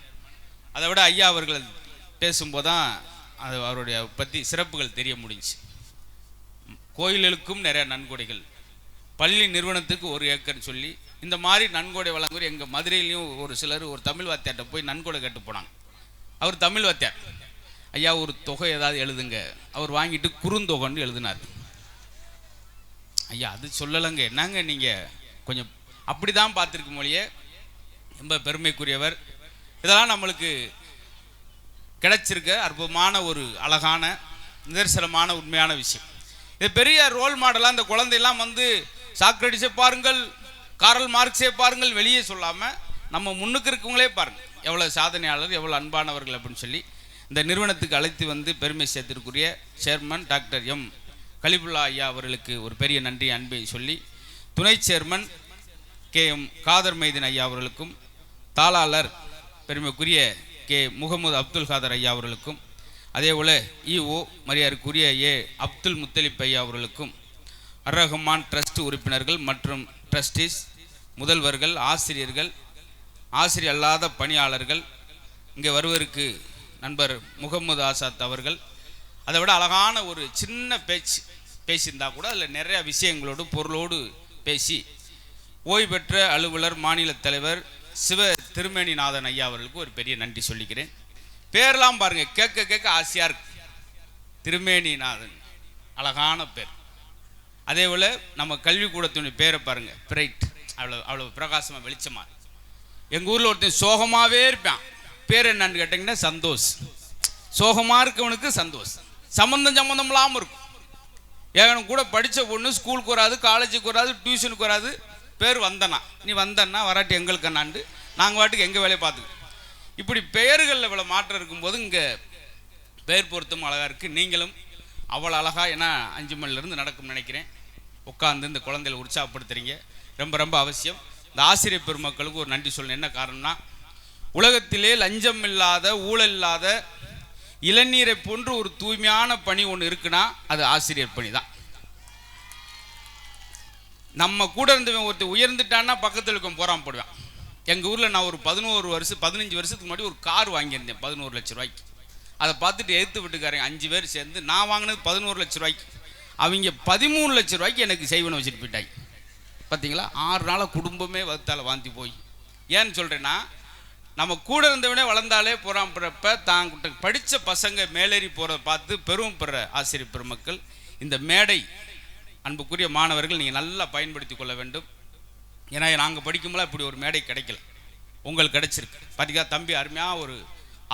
அதை விட ஐயா அவர்கள் பேசும்போது தான் அது அவருடைய பற்றி சிறப்புகள் தெரிய முடிஞ்சு. கோயில்களுக்கும் நிறையா நன்கொடைகள், பள்ளி நிறுவனத்துக்கு 1 ஏக்கர் சொல்லி இந்த மாதிரி நன்கொடை வழங்குற எங்கள் மதுரையிலையும் ஒரு சிலர் ஒரு தமிழ் வாத்தியார்ட்ட போய் நன்கொடை கேட்டு போனாங்க. அவர் தமிழ் வாத்தியார். ஐயா ஒரு தொகை ஏதாவது எழுதுங்க. அவர் வாங்கிட்டு குறுந்தொகைன்னு எழுதினார். ஐயா அது சொல்லலைங்க, என்னங்க நீங்கள் கொஞ்சம் அப்படி தான் பார்த்துருக்க மொழியே. ரொம்ப பெருமைக்குரியவர். இதெல்லாம் நம்மளுக்கு கிடைச்சிருக்க அற்புதமான ஒரு அழகான நிதர்சனமான உண்மையான விஷயம். இது பெரிய ரோல் மாடலாக அந்த குழந்தையெல்லாம் வந்து சாக்ரட்டிஸை பாருங்கள், காரல் மார்க்ஸே பாருங்கள் வெளியே சொல்லாமல் நம்ம முன்னுக்கு இருக்கவங்களே பாருங்கள் எவ்வளோ சாதனையாளர், எவ்வளோ அன்பானவர்கள் அப்படின்னு சொல்லி இந்த நிறுவனத்துக்கு அழைத்து வந்து பெருமை சேர்த்திருக்கிற சேர்மன் டாக்டர் எம் கலிபுல்லா ஐயா அவர்களுக்கு ஒரு பெரிய நன்றி அன்பை சொல்லி, துணை சேர்மன் KM காதர் மைதீன் ஐயா அவர்களுக்கும், தாளாளர் பெருமைக்குரிய K முகமது அப்துல் காதர் ஐயா அவர்களுக்கும், அதே போல் EO மரியாதைக்குரிய A அப்துல் முத்தலிப் ஐயா அவர்களுக்கும், அர்-ரஹ்மான் ட்ரஸ்ட் உறுப்பினர்கள் மற்றும் ட்ரஸ்டீஸ், முதல்வர்கள், ஆசிரியர்கள், ஆசிரியர் அல்லாத பணியாளர்கள், இங்கே வருவதற்கு நண்பர் முகமது ஆசாத் அவர்கள். அதை விட அழகான ஒரு சின்ன பேசியிருந்தால் கூட அதில் நிறையா விஷயங்களோடு பொருளோடு பேசி ஓய்வு பெற்ற அலுவலர் மாநில தலைவர் சிவ திருமேனிநாதன் ஐயா அவர்களுக்கு ஒரு பெரிய நன்றி சொல்லிக்கிறேன். பேர்லாம் பாருங்கள், கேட்க கேட்க ஆசையாக இருக்கு. திருமேனிநாதன் அழகான பேர். அதே போல் நம்ம கல்விக்கூடத்தினுடைய பேரை பாருங்கள், பிரைட். அவ்வளோ பிரகாசமாக வெளிச்சமாக. எங்கள் ஊரில் ஒருத்தன் சோகமாகவே இருப்பான். பேர் என்னன்னு கேட்டிங்கன்னா சந்தோஷ். சோகமாக இருக்கவனுக்கு சந்தோஷ். சம்மந்தம் இல்லாமல் இருக்கும். ஏன் கூட படித்த பொண்ணு ஸ்கூலுக்கு வராது, காலேஜுக்கு வராது, டியூஷனுக்கு வராது, பேர் வந்தனா. நீ வந்தன்னா வராட்டி எங்களுக்கு என்னாண்டு நாங்கள் வாட்டுக்கு எங்கள் வேலையை பார்த்துக்கோம். இப்படி பெயர்களில் இவ்வளோ மாற்றம் இருக்கும்போது இங்கே பெயர் பொருத்தம் அழகாக இருக்குது. நீங்களும் அவ்வளோ அழகாக, ஏன்னா 5 மணிலேருந்து நடக்கும்னு நினைக்கிறேன், உட்காந்து இந்த குழந்தைகளை உற்சாகப்படுத்துறீங்க. ரொம்ப ரொம்ப அவசியம். இந்த ஆசிரியர் பெருமக்களுக்கு ஒரு நன்றி சொல்லணும். என்ன காரணம்னா, உலகத்திலே லஞ்சம் இல்லாத, ஊழல் இல்லாத, இளநீரை போன்று ஒரு தூய்மையான பணி ஒன்று இருக்குன்னா அது ஆசிரியர் பணி தான். நம்ம கூட இருந்தவன் ஒருத்தர் உயர்ந்துட்டான்னா பக்கத்தில் இருக்க போறான் போடுவேன். எங்கள் ஊரில் நான் ஒரு 15 வருஷத்துக்கு முன்னாடி ஒரு கார் வாங்கியிருந்தேன் 11 லட்ச ரூபாய்க்கு. அதை பார்த்துட்டு எடுத்து விட்டுக்காரங்க 5 பேர் சேர்ந்து, நான் வாங்கினது 11 லட்ச ரூபாய்க்கு, அவங்க 13 லட்ச ரூபாய்க்கு எனக்கு செய்வனை வச்சுட்டு போயிட்டாங்க. பார்த்தீங்களா, 6 நாளாக குடும்பமே வகுத்தால் வாந்தி போய். ஏன்னு சொல்கிறேன்னா, நம்ம கூட இருந்தவனே வளர்ந்தாலே பொறாமப்ப தாங்கிட்ட படித்த பசங்க மேலேறி போகிறத பார்த்து பெருமைப்படுற ஆசிரியர் பெருமக்கள், இந்த மேடை அன்புக்குரிய மாணவர்கள் நீங்கள் நல்லா பயன்படுத்தி கொள்ள வேண்டும். ஏன்னா நாங்கள் படிக்கும்போது இப்படி ஒரு மேடை கிடைக்கல, உங்களுக்கு கிடைச்சிருக்கு. பார்த்தீங்களா, தம்பி அருமையாக ஒரு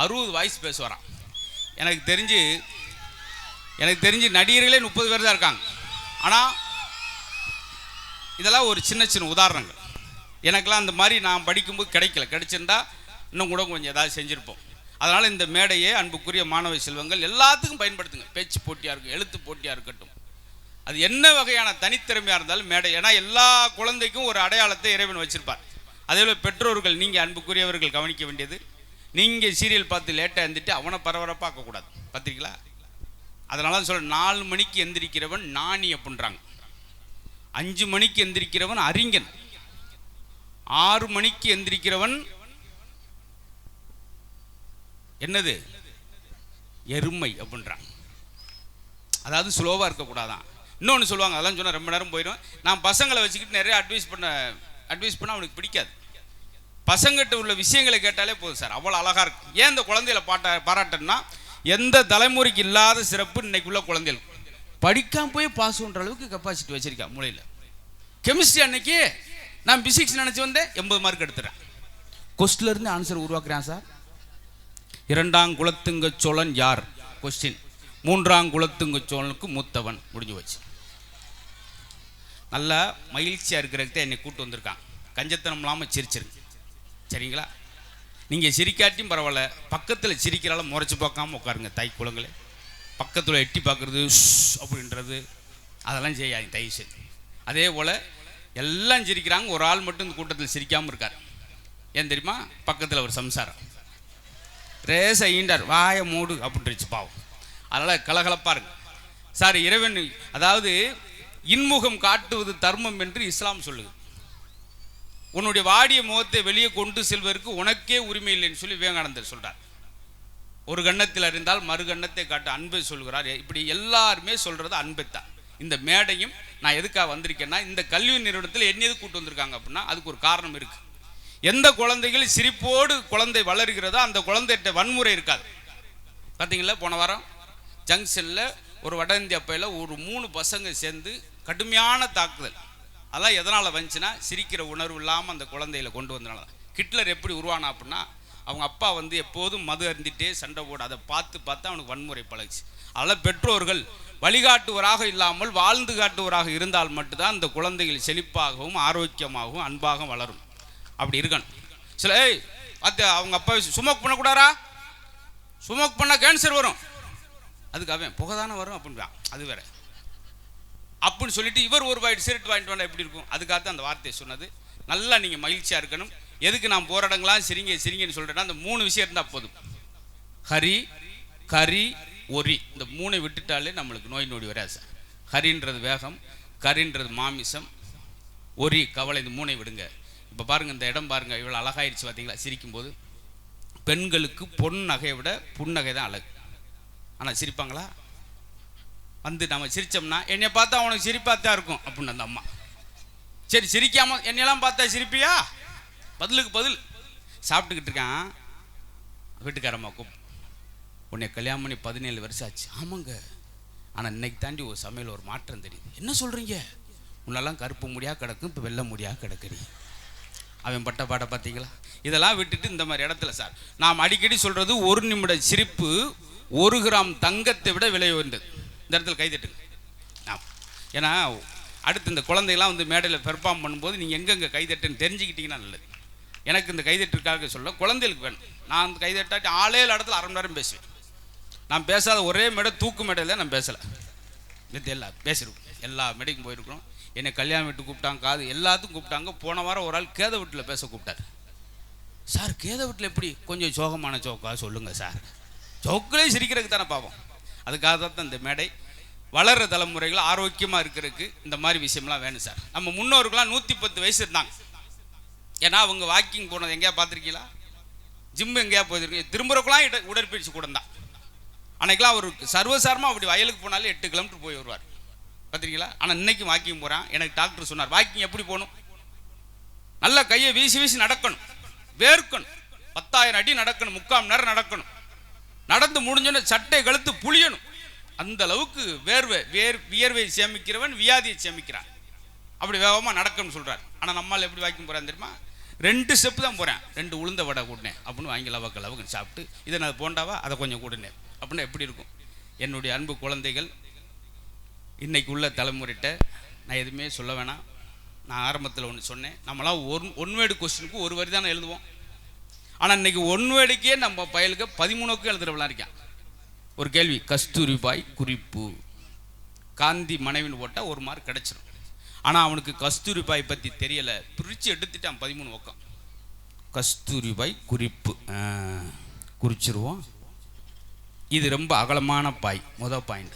60 வாய்ஸ் பேசுவாரான். எனக்கு தெரிஞ்சு நடிகர்களே 30 பேர் தான் இருக்காங்க. ஆனால் இதெல்லாம் ஒரு சின்ன சின்ன உதாரணங்கள். எனக்கெல்லாம் அந்த மாதிரி நான் படிக்கும்போது கிடைச்சிருந்தா இன்னும் கூட கொஞ்சம் ஏதாவது செஞ்சுருப்போம். அதனால் இந்த மேடையே அன்புக்குரிய மாணவ செல்வங்கள் எல்லாத்துக்கும் பயன்படுத்துங்க. பேச்சு போட்டியாக இருக்கும், எழுத்து போட்டியாக இருக்கட்டும், அது என்ன வகையான தனித்திறமையாக இருந்தாலும் மேடை. ஏன்னா எல்லா குழந்தைக்கும் ஒரு அடையாளத்தை இறைவன் வச்சிருப்பார். அதேபோல் பெற்றோர்கள், நீங்கள் அன்புக்குரியவர்கள் கவனிக்க வேண்டியது, நீங்கள் சீரியல் பார்த்து லேட்டாக எழுந்துட்டு அவனை பரபரப்பாக ஆக்கக்கூடாது. பார்த்திங்களா? அதனால தான் சொல்ல 4 மணிக்கு எந்திரிக்கிறவன் நாணி அப்படின்றாங்க, 5 மணிக்கு எந்திரிக்கிறவன் அறிஞன், 6 மணிக்கு எந்திரிக்கிறவன் என்னது எருமை அப்படின்றாங்க. அதாவது ஸ்லோவாக இருக்கக்கூடாதான். இன்னொன்று சொல்லுவாங்க, அதெல்லாம் சொன்னால் ரொம்ப நேரம் போயிடும். நான் பசங்களை வச்சுக்கிட்டு நிறைய அட்வைஸ் பண்ண அவனுக்கு பிடிக்காது. பசங்கிட்ட உள்ள விஷயங்களை கேட்டாலே போதும் சார், அவ்வளோ அழகாக இருக்கும். ஏன் இந்த குழந்தைகளை பாராட்டன்னா, எந்த தலைமுறைக்கு இல்லாத சிறப்பு இன்னைக்குள்ள குழந்தைகள். படிக்காம போய் பாஸ் பண்ணுற அளவுக்கு கெப்பாசிட்டி வச்சிருக்கா மூளையில். கெமிஸ்ட்ரி அன்னைக்கு நான் பிசிக்ஸ் நினச்சி வந்தேன், 80 மார்க் எடுத்துறேன். கொஸ்டின்லேருந்து ஆன்சர் உருவாக்குறேன் சார். 2ஆம் குலத்துங்க சோழன் யார் கொஸ்டின், 3ஆம் குலத்துங்க சோழனுக்கு மூத்தவன், முடிஞ்சு வச்சு. நல்லா மகிழ்ச்சியாக இருக்கிறதுக்கு என்னை கூப்பிட்டு வந்திருக்காங்க. கஞ்சத்தனம் இல்லாமல் சிரிச்சிருங்க, சரிங்களா? நீங்கள் சிரிக்காட்டியும் பரவாயில்ல, பக்கத்தில் சிரிக்கிறால முறைச்சி பார்க்காம உட்காருங்க. தாய் குளங்களே, பக்கத்தில் எட்டி பார்க்குறது அப்படின்றது அதெல்லாம் செய்யாங்க தயவு செய்து. அதே போல் எல்லாம் சிரிக்கிறாங்க, ஒரு ஆள் மட்டும் இந்த கூட்டத்தில் சிரிக்காமல் இருக்கார். ஏன் தெரியுமா? பக்கத்தில் ஒரு சம்சாரம் ரேச ஈண்டார், வாய மூடு அப்படின்ட்டுருச்சு பாவம். அதனால் கலகலப்பாக இருக்கு சார். இறைவன் அதாவது இன்முகம் காட்டுவது தர்மம் என்று இஸ்லாம் சொல்லுது. உன்னுடைய வாடிய முகத்தை வெளியே கொண்டு செல்வதற்கு உனக்கே உரிமை இல்லைன்னு சொல்லி விவேகானந்தர் சொல்றார். ஒரு கண்ணத்தில் அறிந்தால் மறு கண்ணத்தை காட்ட அன்பை சொல்கிறார். இப்படி எல்லாருமே சொல்றது அன்பைத்தான். இந்த மேடையும் நான் எதுக்காக வந்திருக்கேன்னா, இந்த கல்வி நிறுவனத்தில் என்ன எது கூட்டு வந்திருக்காங்க அப்படின்னா அதுக்கு ஒரு காரணம் இருக்கு. எந்த குழந்தைகள் சிரிப்போடு குழந்தை வளர்கிறதோ அந்த குழந்தைகிட்ட வன்முறை இருக்காது. பார்த்தீங்களா, போன வாரம் ஜங்ஷனில் ஒரு வட இந்திய அப்பையில் ஒரு 3 பசங்க சேர்ந்து கடுமையான தாக்குதல். அதெல்லாம் எதனால் வந்துச்சுன்னா, சிரிக்கிற உணர்வு இல்லாமல் அந்த குழந்தைகளை கொண்டு வந்தனால தான். ஹிட்லர் எப்படி உருவானா அப்படின்னா, அவங்க அப்பா வந்து எப்போதும் மது அருந்திட்டே சண்டை போட, அதை பார்த்து அவனுக்கு வன்முறை பழகிச்சு. அதனால் பெற்றோர்கள் வழிகாட்டுவராக இல்லாமல் வாழ்ந்து காட்டுவராக இருந்தால் மட்டும்தான் அந்த குழந்தைகள் செழிப்பாகவும் ஆரோக்கியமாகவும் அன்பாக வளரும். அப்படி இருக்கணும். சில அவங்க அப்பா ஸ்மோக் பண்ணக்கூடாரா, ஸ்மோக் பண்ணால் கேன்சர் வரும், அதுக்கு அவன் புகை தானே வரும் அப்படின்றான், அது வேற அப்படின்னு சொல்லிட்டு இவர் ஒரு பாயிண்ட் சிகரெட் வாங்கிட்டு வந்தால் எப்படி இருக்கும்? அதுக்காக அந்த வார்த்தையை சொன்னது. நல்லா நீங்கள் மகிழ்ச்சியாக இருக்கணும். எதுக்கு நான் போராடங்களாம் சிரிங்கன்னு சொல்கிறேன்னா, அந்த 3 விஷயம் இருந்தால் போதும். ஹரி, கரி, ஒரி, இந்த 3 விட்டுட்டாலே நம்மளுக்கு நோய் நொடி வராது சார். ஹரின்றது வேகம், கரின்றது மாமிசம், ஒரி கவலை, இந்த 3 விடுங்க. இப்போ பாருங்கள், இந்த இடம் பாருங்கள், இவ்வளோ அழகாயிடுச்சு பார்த்தீங்களா? சிரிக்கும்போது பெண்களுக்கு பொன் நகையை விட புன்னகை தான் அழகு. ஆனால் சிரிப்பாங்களா? வந்து நம்ம சிரித்தோம்னா என்னை பார்த்தா அவனுக்கு சிரிப்பாத்தான் இருக்கும் அப்படின்னு அந்த அம்மா. சரி, சிரிக்காம என்னையெல்லாம் பார்த்தா சிரிப்பியா? பதிலுக்கு பதில். சாப்பிட்டுக்கிட்டு இருக்கான், வீட்டுக்காரம்மா கூப்பிட்டு, உன்னை கல்யாணம் பண்ணி 17 வருஷம் ஆச்சு. ஆமாங்க, ஆனால் இன்னைக்கு தாண்டி ஒரு சமையல் ஒரு மாற்றம் தெரியுது. என்ன சொல்கிறீங்க? முன்னெல்லாம் கருப்பு முடியாக கிடக்கும், இப்போ வெள்ளை முடியாக கிடக்குறீ. அவன் பட்ட பாட்டை பார்த்தீங்களா? இதெல்லாம் விட்டுட்டு இந்த மாதிரி இடத்துல சார் நாம் அடிக்கடி சொல்கிறது, 1 நிமிட சிரிப்பு 1 கிராம் தங்கத்தை விட விலை உயர்ந்தது. இந்த இடத்துல கைதட்டுங்க. ஏன்னா அடுத்து இந்த குழந்தைகள்லாம் வந்து மேடையில் பெர்ஃபார்ம் பண்ணும்போது நீங்கள் எங்கெங்கே கைதட்டுன்னு தெரிஞ்சுக்கிட்டிங்கன்னா நல்லது. எனக்கு இந்த கைதட்டுக்காக சொல்ல குழந்தைகளுக்கு வேணும். நான் அந்த கைதட்டாட்டி ஆளே இடத்துல 1/2 மணி நேரம் பேசுவேன். நான் பேசாத ஒரே மேடை தூக்கு மேடையில் நான் பேசலை. எல்லாம் பேசியிருக்கோம், எல்லா மேடைக்கும் போயிருக்கிறோம். என்னை கல்யாணம் வீட்டு கூப்பிட்டாங்க, காது எல்லாத்துக்கும் கூப்பிட்டாங்க. போன வாரம் ஒரு ஆள் கேத வீட்டில் பேச கூப்பிட்டார். சார் கேத வீட்டில் எப்படி? கொஞ்சம் சோகமான சோக்கா சொல்லுங்கள் சார். சோக்கிலே சிரிக்கிறதுக்கு தானே பாவம். அதுக்காக தான் இந்த மேடை. வளர்கிற தலைமுறைகள் ஆரோக்கியமாக இருக்கிறதுக்கு இந்த மாதிரி விஷயம்லாம் வேணும் சார். நம்ம முன்னோருக்கெல்லாம் 110 வயசு இருந்தாங்க. ஏன்னா அவங்க வாக்கிங் போனது எங்கேயா பார்த்துருக்கீங்களா? ஜிம் எங்கேயா போயிருக்கீங்க? திரும்புறக்குலாம் உடற்பயிற்சி கூட தான். அன்னைக்கெல்லாம் அவருக்கு சர்வசாரமாக அப்படி வயலுக்கு போனாலே 8 கிலோமீட்டர் போய் வருவார், பார்த்துருக்கீங்களா? ஆனால் இன்னைக்கு வாக்கிங் போகிறான். எனக்கு டாக்டர் சொன்னார், வாக்கிங் எப்படி போகணும்? நல்லா கையை வீசி வீசி நடக்கணும், வேர்க்கணும், 10,000 அடி நடக்கணும், 3/4 மணி நேரம் நடக்கணும். நடந்து முடிஞ்சோன்னு சட்டை கழுத்து புளியணும். அந்த அளவுக்கு வியர்வை சேமிக்கிறவன் வியாதியை சேமிக்கிறான். அப்படி வேகமாக நடக்கணும்னு சொல்கிறார். ஆனால் நம்மால் எப்படி வாக்கிங் போகிறான் தெரியுமா? 2 ஸ்டெப்பு தான் போகிறேன். 2 உளுந்த வடை கூட்டினேன் அப்படின்னு வாங்கி லவக்கு சாப்பிட்டு, இதை நான் போண்டாவா அதை கொஞ்சம் கூட்டினேன் அப்படின்னா எப்படி இருக்கும்? என்னுடைய அன்பு குழந்தைகள், இன்னைக்கு உள்ள தலைமுறைகிட்ட நான் எதுவுமே சொல்ல வேணாம். நான் ஆரம்பத்தில் ஒன்று சொன்னேன், நம்மளாம் ஒன் வேர்டு கொஸ்டினுக்கு ஒரு வரி தானே எழுதுவோம். ஆனால் இன்னைக்கு ஒன் வேர்டுக்கே நம்ம பயலுக்கு 13க்கும் எழுதுறவெல்லாம் இருக்கான். ஒரு கேள்வி, கஸ்தூரிபாய் குறிப்பு, காந்தி மனைவின்னு போட்டால் 1 மார்க் கிடச்சிரும். ஆனால் அவனுக்கு கஸ்தூரிபாய் பற்றி தெரியலை, பிரித்து எடுத்துட்டான் 13 பக்கம். கஸ்தூரிபாய் குறிப்பு குறிச்சிருவோம். இது ரொம்ப அகலமான பாய். முதல் பாயிண்ட்,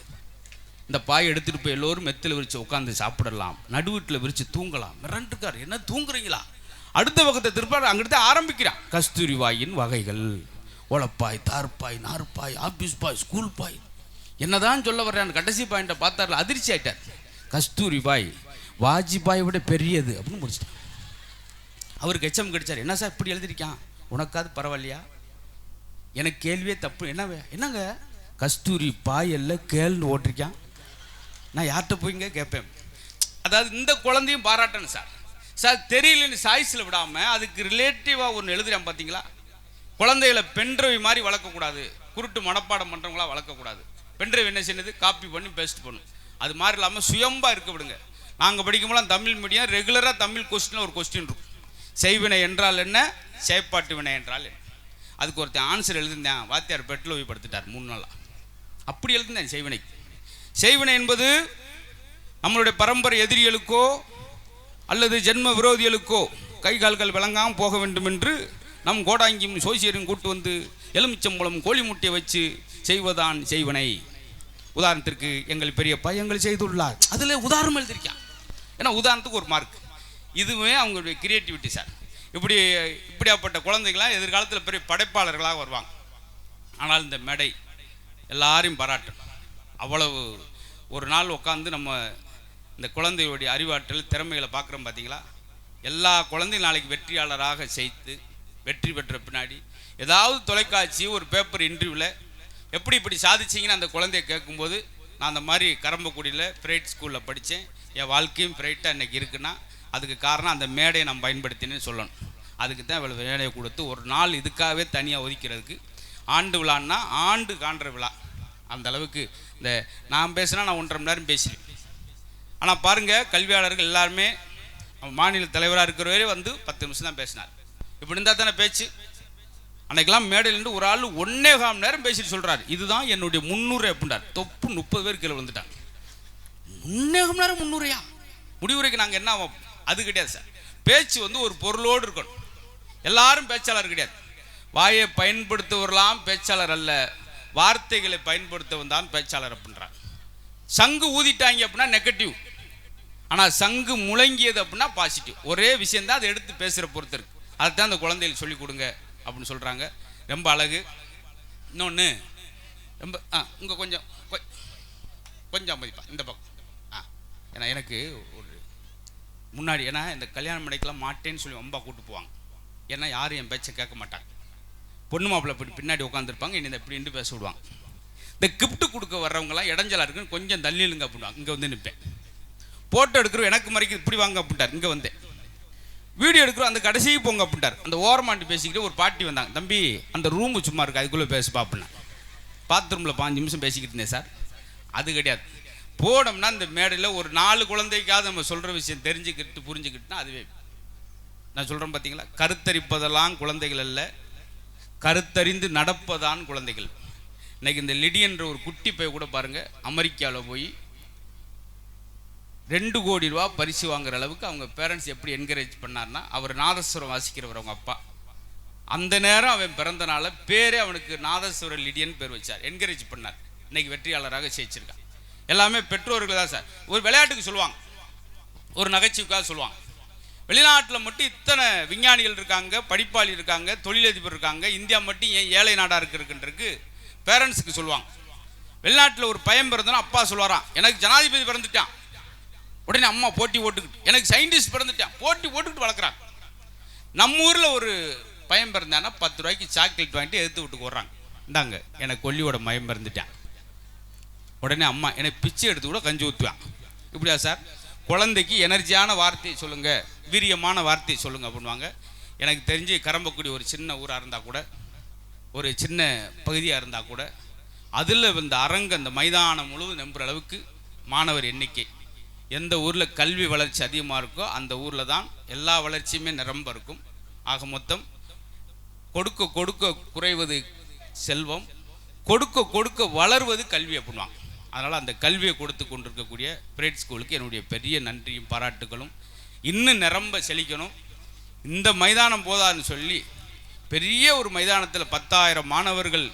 இந்த பாய் எடுத்துகிட்டு போய் எல்லோரும் மெத்தில் விரித்து உட்காந்து சாப்பிடலாம், நடுவீட்டில் விரித்து தூங்கலாம். மிரண்டுக்கார், என்ன தூங்குறீங்களா? அடுத்த பக்கத்தை திருப்பார், அங்கிட்ட ஆரம்பிக்கிறான். கஸ்தூரிபாயின் வகைகள், ஓலப்பாய், தார்பாய், நார்பாய், ஆபீஸ் பாய், ஸ்கூல் பாய், என்னதான் சொல்ல வர்றான். கடைசி பாயிண்ட்டை பார்த்தார்ல, அதிர்ச்சி ஆயிட்டார். கஸ்தூரிபாய் வாஜ்பாயை விட பெரியது அப்படின்னு முடிச்சிட்டான். அவருக்கு எச்சம் கிடைச்சார். என்ன சார் இப்படி எழுதிருக்கான், உனக்காவது பரவாயில்லையா? எனக்கு கேள்வியே தப்பு. என்னங்க கஸ்தூரி பாயல்ல கேள்னு ஓட்டிருக்கான். நான் யார்கிட்ட போய்ங்க கேட்பேன். அதாவது இந்த குழந்தையும் பாராட்டணும் சார். சார் தெரியலன்னு சாய்ஸில் விடாமல் அதுக்கு ரிலேட்டிவாக ஒன்று எழுதுறேன் பார்த்தீங்களா. குழந்தைகளை பென்ட்ரைவ் மாதிரி வளர்க்கக்கூடாது, குருட்டு மனப்பாடம் பண்ணுறவங்களா வளர்க்கக்கூடாது. பென்ட்ரைவ் என்ன செய்யுது, காப்பி பண்ணி பேஸ்ட் பண்ணும். அது மாதிரி இல்லாமல் சுயம்பாக இருக்க விடுங்க. நாங்கள் படிக்கும்போது தமிழ் மீடியம் ரெகுலராக தமிழ் கொஸ்டினில் ஒரு கொஸ்டின் இருக்கும். செய்வினை என்றால் என்ன, செயற்பாட்டு வினை என்றால் என்ன. அதுக்கு ஒருத்தன் ஆன்சர் எழுதிருந்தேன், வாத்தியார் பெட்டில் போய் படுத்துட்டார் 3 நாளாக. அப்படி எழுதிருந்தேன் செய்வினை. செய்வினை என்பது நம்மளுடைய பரம்பரை எதிரிகளுக்கோ அல்லது ஜென்ம விரோதிகளுக்கோ கை கால்கள் விளங்காமல் போக வேண்டும் என்று நம் கோடாங்கியும் சோசியரும் கூட்டு வந்து எலுமிச்சம்பழம் கோழி முட்டையை வச்சு செய்வதான் செய்வினை. உதாரணத்திற்கு எங்கள் பெரிய பையங்கள் செய்துள்ளார், அதில் உதாரணம் எழுதியிருக்கான். ஏன்னா உதாரணத்துக்கு ஒரு மார்க். இதுவே அவங்களுடைய கிரியேட்டிவிட்டி சார். இப்படியாப்பட்ட குழந்தைகளாம் எதிர்காலத்தில் பெரிய படைப்பாளர்களாக வருவாங்க. ஆனால் இந்த மேடை எல்லாரையும் பாராட்டும். அவ்வளவு ஒரு நாள் உட்காந்து நம்ம இந்த குழந்தையுடைய அறிவாற்றல் திறமைகளை பார்க்குறோம் பார்த்தீங்களா. எல்லா குழந்தையும் நாளைக்கு வெற்றியாளராக செய்து வெற்றி பெற்ற பின்னாடி ஏதாவது தொலைக்காட்சி ஒரு பேப்பர் இன்டர்வியூவில் இப்படி சாதிச்சிங்கன்னு அந்த குழந்தைய கேட்கும்போது, நான் அந்த மாதிரி கரம்பக்குடியில் பிரைட் ஸ்கூலில் படித்தேன், என் வாழ்க்கையும் பிரைட்டாக இன்றைக்கி இருக்குன்னா அதுக்கு காரணம் அந்த மேடையை நான் பயன்படுத்தினேன்னு சொல்லணும். அதுக்கு தான் இவ்வளோ மேடையை கொடுத்து ஒரு நாள் இதுக்காகவே தனியாக ஒதுக்கிறதுக்கு. ஆண்டு விழான்னா ஆண்டு காண்ற விழா. அந்த அளவுக்கு இந்த நான் பேசினா நான் 1.5 மணி நேரம் பேசுவேன். ஆனால் பாருங்கள், கல்வியாளர்கள் எல்லாருமே மாநில தலைவராக இருக்கிறவரே வந்து 10 நிமிஷம் தான் பேசினார். இப்படி இருந்தால் தானே பேச்சு. அன்னைக்கெல்லாம் மேடையிலேருந்து ஒரு ஆள் 1.25 மணி நேரம் பேசிட்டு சொல்கிறார், இதுதான் என்னுடைய 300 அப்படின்றார். தொப்பு 30 பேர் கீழே வந்துட்டாங்க. 1.25 மணி நேரம் 300யா? முடிவுரைக்கு நாங்கள் என்ன ஆகும்? அது கிடையாது சார். பேச்சு வந்து ஒரு பொருளோடு இருக்கணும். எல்லாரும் பேச்சாளர் கிடையாது. வாயை பயன்படுத்துவரெல்லாம் பேச்சாளர் அல்ல, வார்த்தைகளை பயன்படுத்தவன் தான் பேச்சாளர் அப்படின்றார். சங்கு ஊதிட்டாங்க அப்படின்னா நெகட்டிவ், ஆனால் சங்கு முழங்கியது அப்படின்னா பாசிட்டிவ். ஒரே விஷயந்தான், அதை எடுத்து பேசுகிற பொறுத்து இருக்கு. அதுதான் அந்த குழந்தைகள் சொல்லிக் கொடுங்க அப்படின்னு சொல்கிறாங்க. ரொம்ப அழகு. இன்னொன்று ரொம்ப இங்கே கொஞ்சம் அமைதிப்பா இந்த பக்கம். ஏன்னா எனக்கு ஒரு முன்னாடி, ஏன்னா இந்த கல்யாண மடைக்கெல்லாம் மாட்டேன்னு சொல்லி ரொம்ப கூட்டு போவாங்க. ஏன்னா யாரும் என் பேச்சை கேட்க மாட்டாங்க. பொண்ணு மாப்பிள்ளை இப்படி பின்னாடி உட்காந்துருப்பாங்க, என்னை இப்படின்ட்டு பேச விடுவாங்க. இந்த கிஃப்ட்டு கொடுக்க வர்றவங்களாம் இடைஞ்சலாக இருக்குன்னு கொஞ்சம் தள்ளிலுங்க அப்படின்வாங்க. இங்கே வந்து நிற்பேன். ஃபோட்டோ எடுக்கிறோம், எனக்கு மறைக்க இப்படி வாங்க அப்படின்ட்டார். இங்கே வந்தேன். வீடியோ எடுக்கிறோம், அந்த கடைசிக்கு போங்க அப்படின்ட்டார். அந்த ஓரமாண்டி பேசிக்கிட்டு ஒரு பாட்டி வந்தாங்க, தம்பி அந்த ரூமு சும்மா இருக்குது அதுக்குள்ளே பேசுப்பா அப்படின்னா. பாத்ரூமில் 5 நிமிஷம் பேசிக்கிட்டு இருந்தேன் சார். அது கிடையாது. போனோம்னா இந்த மேடையில் ஒரு 4 குழந்தைக்காவது நம்ம சொல்கிற விஷயம் தெரிஞ்சுக்கிட்டு புரிஞ்சுக்கிட்டுனா அதுவே. நான் சொல்கிறேன் பார்த்தீங்களா, கருத்தரிப்பதெல்லாம் குழந்தைகள் அல்ல, கருத்தறிந்து நடப்பதான் குழந்தைகள். இன்னைக்கு இந்த லிடியன்ற ஒரு குட்டி பைய கூட பாருங்கள், அமெரிக்காவில் போய் 2 கோடி ரூபா பரிசு வாங்குற அளவுக்கு அவங்க பேரண்ட்ஸ் எப்படி என்கரேஜ் பண்ணார்னா, அவர் நாதஸ்வரம் வாசிக்கிறவர் அவங்க அப்பா. அந்த நேரம் அவன் பிறந்த நாள பேரே அவனுக்கு நாதஸ்வர லிடியன் பேர் வச்சார், என்கரேஜ் பண்ணார். இன்னைக்கு வெற்றியாளராக ஜெயிச்சிருக்கான். எல்லாமே பெற்றோர்கள் தான் சார். ஒரு விளையாட்டுக்கு சொல்லுவாங்க, ஒரு நகைச்சுவைக்காக சொல்லுவாங்க. வெளிநாட்டில் மட்டும் இத்தனை விஞ்ஞானிகள் இருக்காங்க, படிப்பாளி இருக்காங்க, தொழிலதிபர் இருக்காங்க, இந்தியா மட்டும் ஏன் ஏழை நாடாக இருக்குன்றதுக்கு பேரண்ட்ஸுக்கு சொல்லுவாங்க. வெளிநாட்டில் ஒரு பையன் பிறந்தனா அப்பா சொல்லுவாராம், எனக்கு ஜனாதிபதி பிறந்துட்டான். உடனே அம்மா போட்டி ஓட்டுக்கிட்டு, எனக்கு சயின்டிஸ்ட் பிறந்துட்டான், போட்டி ஓட்டுக்கிட்டு வளர்க்குறாங்க. நம்ம ஊரில் ஒரு பையன் பிறந்தானா 10 ரூபாய்க்கு சாக்லேட் வாங்கிட்டு எடுத்து விட்டுக்கு வர்றாங்க, இந்தாங்க எனக்கு கொல்லியோட மயம் பிறந்துட்டான். உடனே அம்மா எனக்கு பிச்சை எடுத்து கூட கஞ்சி ஊற்றுவான். இப்படியா சார்? குழந்தைக்கு எனர்ஜியான வார்த்தையை சொல்லுங்கள், வீரியமான வார்த்தையை சொல்லுங்கள் அப்படின்வாங்க. எனக்கு தெரிஞ்சு கரம்பக்குடி ஒரு சின்ன ஊராக இருந்தால் கூட, ஒரு சின்ன பகுதியாக இருந்தால் கூட, அதில் இந்த அரங்கு அந்த மைதானம் முழுவதும் நம்புகிற அளவுக்கு மாணவர் எண்ணிக்கை. எந்த ஊரில் கல்வி வளர்ச்சி அதிகமாக இருக்கோ அந்த ஊரில் தான் எல்லா வளர்ச்சியுமே நிரம்ப இருக்கும். ஆக மொத்தம் கொடுக்க கொடுக்க குறைவது செல்வம், கொடுக்க கொடுக்க வளர்வது கல்வி அப்படின்வாங்க. அதனால் அந்த கல்வியை கொடுத்து கொண்டிருக்கக்கூடிய பிரைட் ஸ்கூலுக்கு என்னுடைய பெரிய நன்றியும் பாராட்டுகளும். இன்னும் நிரம்ப செழிக்கணும். இந்த மைதானம் போதான்னு சொல்லி பெரிய ஒரு மைதானத்தில் 10,000 மாணவர்கள்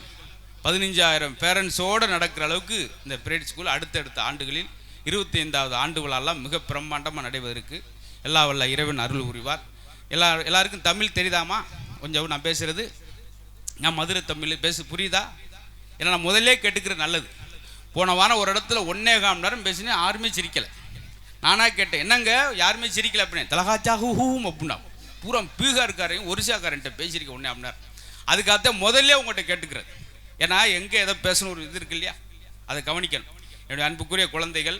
15,000 பேரண்ட்ஸோடு நடக்கிற அளவுக்கு இந்த பிரைட் ஸ்கூல் அடுத்தடுத்த ஆண்டுகளில் 25வது ஆண்டு விழாலாம் மிக பிரம்மாண்டமாக நடைபெறுவதற்கு எல்லா வல்ல இறைவன் அருள் புரிவார். எல்லாருக்கும் தமிழ் தெரியுதாமா? கொஞ்சம் நான் பேசுகிறது, நான் மதுரை தமிழ் புரியுதா? ஏன்னா நான் முதல்லே கேட்டுக்கிறது நல்லது. போன வாரம் ஒரு இடத்துல 1.25 மணி நேரம் பேசினேன், யாருமே சிரிக்கலை. நானாக கேட்டேன், என்னங்க யாருமே சிரிக்கலை அப்படின்னு. தலகாச்சா ஹூம் அப்படின்னா பூரா பீகார்காரையும் ஒரிசாக்காரன்ட்ட பேசியிருக்கேன் 1.5 மணி நேரம். அதுக்காகத்தான் முதல்ல உங்கள்கிட்ட கேட்டுக்கிறது. ஏன்னா எங்கே எதை பேசணும் ஒரு இது இருக்கு இல்லையா, அதை கவனிக்கணும். என்னுடைய அன்புக்குரிய குழந்தைகள்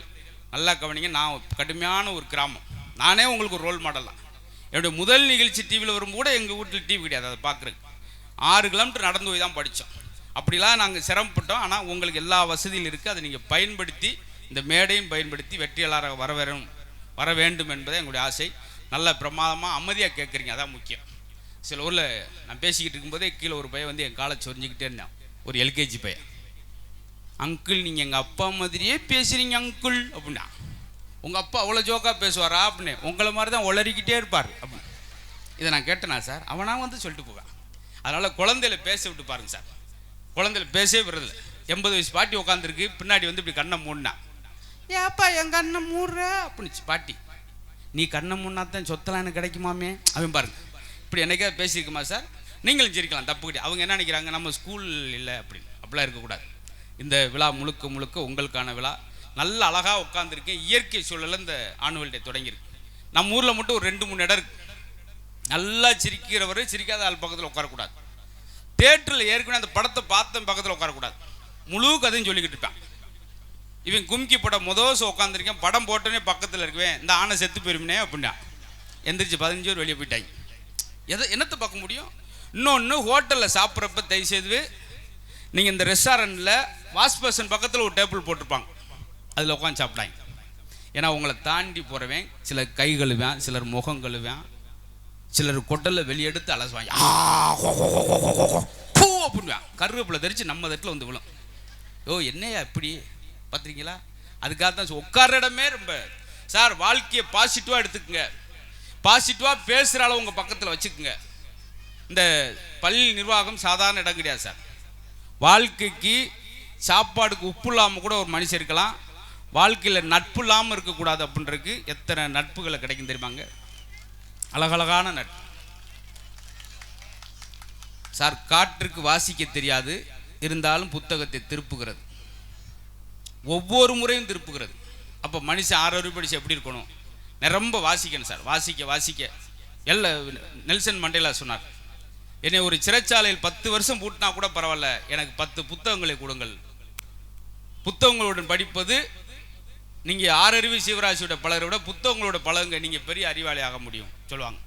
நல்லா கவனிங்க. நான் கடுமையான ஒரு கிராமம், நானே உங்களுக்கு ஒரு ரோல் மாடல் தான். என்னுடைய முதல் நிகழ்ச்சி டிவியில் வரும் கூட எங்கள் வீட்டில் டிவி கிடையாது, அதை பார்க்குறதுக்கு 6 கிலோமீட்டர் நடந்து போய் தான் படித்தோம். அப்படிலாம் நாங்கள் சிரமப்பட்டோம். ஆனால் உங்களுக்கு எல்லா வசதியும் இருக்குது, அதை நீங்கள் பயன்படுத்தி இந்த மேடையும் பயன்படுத்தி வெற்றியாளராக வர வேண்டும் என்பதே எங்களுடைய ஆசை. நல்ல பிரமாதமாக அமைதியாக கேட்குறீங்க, அதான் முக்கியம். சில ஊரில் நான் பேசிக்கிட்டு இருக்கும்போதே கீழே ஒரு பையன் வந்து என் காலை சொரிஞ்சிக்கிட்டே இருந்தான், ஒரு எல்கேஜி பையன். அங்கிள் நீங்கள் எங்கள் அப்பா மாதிரியே பேசுகிறீங்க அங்கிள் அப்படின்னா. உங்கள் அப்பா அவ்வளோ ஜோக்காக பேசுவாரா அப்படின்னு. உங்களை மாதிரி தான் உளறிக்கிட்டே இருப்பார் அப்படின்னு. இதை நான் கேட்டேனா சார்? அவனா வந்து சொல்லிட்டு போவேன். அதனால் குழந்தையில பேச விட்டு பாருங்க சார். குழந்தையில பேசவே விடுறதில்ல. 80 வயசு பாட்டி உட்காந்துருக்கு, பின்னாடி வந்து இப்படி கண்ணை மூடினா, ஏப்பா என் கண்ணை மூடுற அப்படின்னுச்சு பாட்டி. நீ கண்ணை மூடினா தான் சொத்தலாம் எனக்கு கிடைக்குமாமே அவன் பாருங்க. இப்படி என்னைக்காவது பேசியிருக்குமா சார்? நீங்களும் சிரிக்கலாம், தப்புக்கிட்டே. அவங்க என்ன நினைக்கிறாங்க, நம்ம ஸ்கூல் இல்லை அப்படின்னு. அப்படிலாம் இருக்கக்கூடாது. இந்த விழா முழுக்க முழுக்க உங்களுக்கான விழா. நல்ல அழகாக உட்காந்துருக்கேன். இயற்கை சூழலில் இந்த ஆனுவல் டே தொடங்கியிருக்கு. நம்ம ஊரில் மட்டும் ஒரு 2-3 இடம் இருக்குது. நல்லா சிரிக்கிறவர் சிரிக்காத ஆள் பக்கத்தில் உட்காரக்கூடாது. தேட்டரில் ஏற்கனவே அந்த படத்தை பார்த்த பக்கத்தில் உட்காரக்கூடாது. முழு கதையும் சொல்லிக்கிட்டு இருப்பான். இவன் கும்கி படம் முதல் உட்காந்துருக்கேன், படம் போட்டோன்னே பக்கத்தில் இருக்குவேன், இந்த ஆணை செத்து போயிருமே அப்படின்னா எந்திரிச்சு 15 பேர் வெளியே போயிட்டாங்க. என்னத்தை பார்க்க முடியும்? இன்னொன்று, ஹோட்டலில் சாப்பிட்றப்ப தயவுசெய்து நீங்கள் இந்த ரெஸ்டாரண்ட்டில் வாஷ் பர்சன் பக்கத்தில் ஒரு டேபிள் போட்டிருப்பாங்க, அதில் உட்காந்து சாப்பிட்டாங்க. ஏன்னா உங்களை தாண்டி போகிறவன் சிலர் கை கழுவேன், சிலர் முகம் கழுவேன், சிலர் கொட்டலில் வெளியெடுத்து அலசுவாங்க. பூ அப்படின்வான், கருவேப்பிலை தெரிச்சு நம்ம தட்டில் வந்து விழும். என்னையா இப்படி பார்த்துருக்கீங்களா? அதுக்காகத்தான் உட்கார இடமே ரொம்ப சார். வாழ்க்கையை பாசிட்டிவாக எடுத்துக்கங்க, பாசிட்டிவாக பேசுகிற அளவு உங்கள் பக்கத்தில் வச்சுக்கோங்க. இந்த பள்ளி நிர்வாகம் சாதாரண இடம் கிடையாது சார். வாழ்க்கைக்கு சாப்பாடுக்கு உப்பு இல்லாமல் கூட ஒரு மனுஷன் இருக்கலாம், வாழ்க்கையில் நட்பு இல்லாமல் இருக்கக்கூடாது அப்படின்றதுக்கு எத்தனை நட்புகளை கிடைக்கும் தெரியுமாங்க? அழகழகான நட்பு சார். காற்றுக்கு வாசிக்க தெரியாது, இருந்தாலும் புத்தகத்தை திருப்புகிறது, ஒவ்வொரு முறையும் திருப்புகிறது. அப்போ மனுஷன் 6 படிச்சு எப்படி இருக்கணும்? நிரம்ப வாசிக்கணும் சார். வாசிக்க வாசிக்க நெல்சன் மண்டேலா சொன்னார், என்னை ஒரு சிறைச்சாலையில் 10 வருஷம் பூட்டினா கூட பரவாயில்ல, எனக்கு 10 புத்தகங்களை கொடுங்கள். புத்தகங்களுடன் படிப்பது, நீங்கள் 6 அறிவு சிவராசியோட பலரை விட புத்தகங்களோட பழகுங்க, நீங்கள் பெரிய அறிவாளி ஆக முடியும் சொல்லுவாங்க.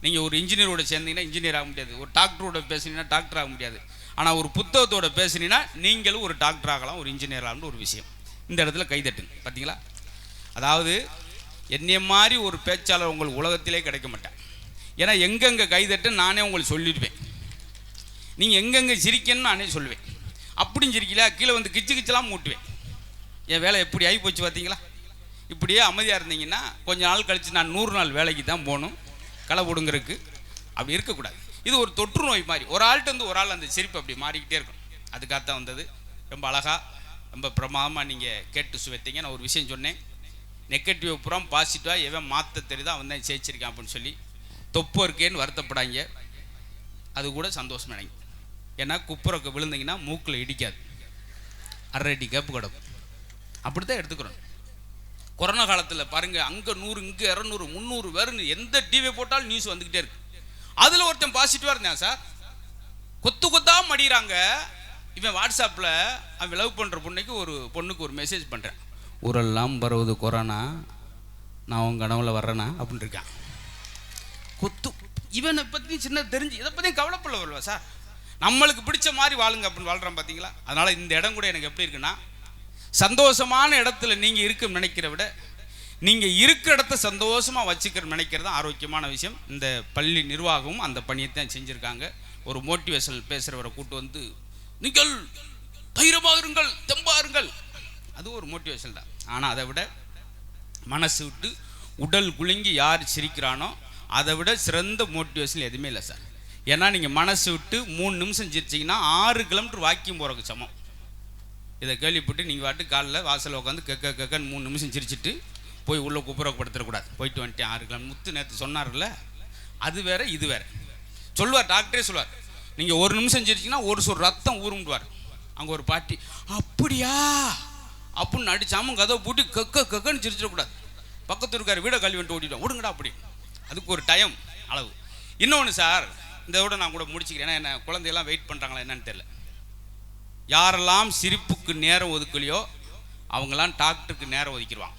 நீங்கள் ஒரு இன்ஜினியரோட சேர்ந்தீங்கன்னா இன்ஜினியர் ஆக முடியாது, ஒரு டாக்டரோட பேசுனீங்கன்னா டாக்டர் ஆக முடியாது. ஆனால் ஒரு புத்தகத்தோட பேசுனீங்கன்னா நீங்களும் ஒரு டாக்டர் ஆகலாம், ஒரு இன்ஜினியர் ஆகலாம்னு ஒரு விஷயம். இந்த இடத்துல கைதட்டுங்க. பார்த்தீங்களா? அதாவது என்னைய மாதிரி ஒரு பேச்சாளர் உங்களுக்கு உலகத்திலே கிடைக்க மாட்டேன். ஏன்னா எங்கெங்கே கைதட்டு நானே உங்களுக்கு சொல்லிடுவேன், நீங்கள் எங்கெங்கே சிரிக்கணும்னு நானே சொல்லுவேன். அப்படியும் சிரிக்கல கீழே வந்து கிச்சு கிச்சலாம் மூட்டுவேன். என் வேலை எப்படி ஆகி போச்சு பார்த்தீங்களா? இப்படியே அமைதியாக இருந்தீங்கன்னா கொஞ்ச நாள் கழித்து நான் 100 நாள் வேலைக்கு தான் போகணும், களை ஒடுங்கிறதுக்கு. அப்படி இருக்கக்கூடாது. இது ஒரு தொற்று நோய் மாதிரி, ஒரு ஆள்கிட்ட வந்து ஒரு ஆள் அந்த சிரிப்பு அப்படி மாறிக்கிட்டே இருக்கும். அதுக்காகத்தான் வந்தது. ரொம்ப அழகாக ரொம்ப பிரமாதமாக நீங்கள் கேட்டு சுவைத்தீங்க. நான் ஒரு விஷயம் சொன்னேன், நெகட்டிவ் புறம் பாசிட்டிவாக எவன் மாற்ற தெரியுதோ அவன் தான் ஜெயிச்சிருக்கான் அப்படின்னு சொல்லி. தொப்பு இருக்கேன்னு வருத்தப்படாங்க, அது கூட சந்தோஷம் நினைங்க. ஏன்னா குப்புறக்கு விழுந்தீங்கன்னா மூக்கில் இடிக்காது, 1/2 அடி கேப்பு கிடக்கும். அப்படி தான் எடுத்துக்கிறோம். கொரோனா காலத்தில் பாருங்கள், அங்கே 100 இங்கே 200 300 வேறுன்னு எந்த டிவி போட்டாலும் நியூஸ் வந்துக்கிட்டே இருக்கு. அதில் ஒருத்தன் பாசிட்டிவாக இருந்தேன் சார். கொத்து கொத்தாக மடிகிறாங்க. இவன் வாட்ஸ்அப்பில் அவன் லவ் பண்ணுற பொண்ணுக்கு ஒரு மெசேஜ் பண்ணுறேன், ஊரெல்லாம் பரவுது கொரோனா, நான் உன் கனவுல வர்றேனா அப்படின்னு இருக்கான். கொத்து இவனை பற்றி சின்ன தெரிஞ்சு இதை பற்றி கவலைப்பட வருவா சார். நம்மளுக்கு பிடிச்ச மாதிரி வாழுங்க அப்படின்னு வாழ்கிறான் பார்த்தீங்களா? அதனால் இந்த இடம் கூட எனக்கு எப்படி இருக்குன்னா, சந்தோஷமான இடத்துல நீங்கள் இருக்க நினைக்கிற விட நீங்கள் இருக்கிற இடத்த சந்தோஷமாக வச்சுக்கிற நினைக்கிறது தான் ஆரோக்கியமான விஷயம். இந்த பள்ளி நிர்வாகமும் அந்த பணியை தான் செஞ்சுருக்காங்க. ஒரு மோட்டிவேஷனல் பேசுகிறவரை கூட்டு வந்து நீங்கள் தைரியமாக இருங்கள், தெம்பாருங்கள், அது ஒரு மோட்டிவேஷன் தான். ஆனால் அதை விட மனசு விட்டு உடல் குலுங்கி யார் சிரிக்கிறானோ அதை விட சிறந்த மோட்டிவேஷன் எதுவுமே இல்லை சார். ஏன்னா நீங்கள் மனசு விட்டு 3 நிமிஷம் சிரிச்சிங்கன்னா 6 கிலோமீட்டர் வாக்கிங் போகிறதுக்கு சமம். இதை கேள்விப்பட்டு நீங்கள் வாட்டு காலில் வாசலில் உட்காந்து கக்கன்னு 3 நிமிஷம் சிரிச்சிட்டு போய் உள்ளே குப்புறப்படுத்தக்கூடாது. போயிட்டு வந்துட்டேன் 6 கிலோமீட்டர். முத்து நேற்று சொன்னார்ல, அது வேற இது வேற. சொல்லுவார், டாக்டரே சொல்லுவார், நீங்கள் 1 நிமிஷம் சிரிச்சிங்கன்னா ஒரு சொல் ரத்தம் ஊரும்டுவார். அங்கே ஒரு பாட்டி அப்படியா அப்படின்னு அடிச்சாமல் கதவை பூட்டி கக்கன்னு சிரிச்சிடக்கூடாது. பக்கத்து இருக்கார் வீடை கல்வி வந்துட்டு ஓடிட்டோம், விடுங்கடா அப்படி. அதுக்கு ஒரு டைம் அளவு. இன்னொன்று சார், இதோட நான் கூட முடிச்சுக்கிறேன். ஏன்னா என்ன குழந்தையெல்லாம் வெயிட் பண்ணுறாங்களா என்னன்னு தெரியல. யாரெல்லாம் சிரிப்புக்கு நேரம் ஒதுக்கலையோ அவங்களாம் டாக்டருக்கு நேரம் ஒதுக்கிடுவாங்க.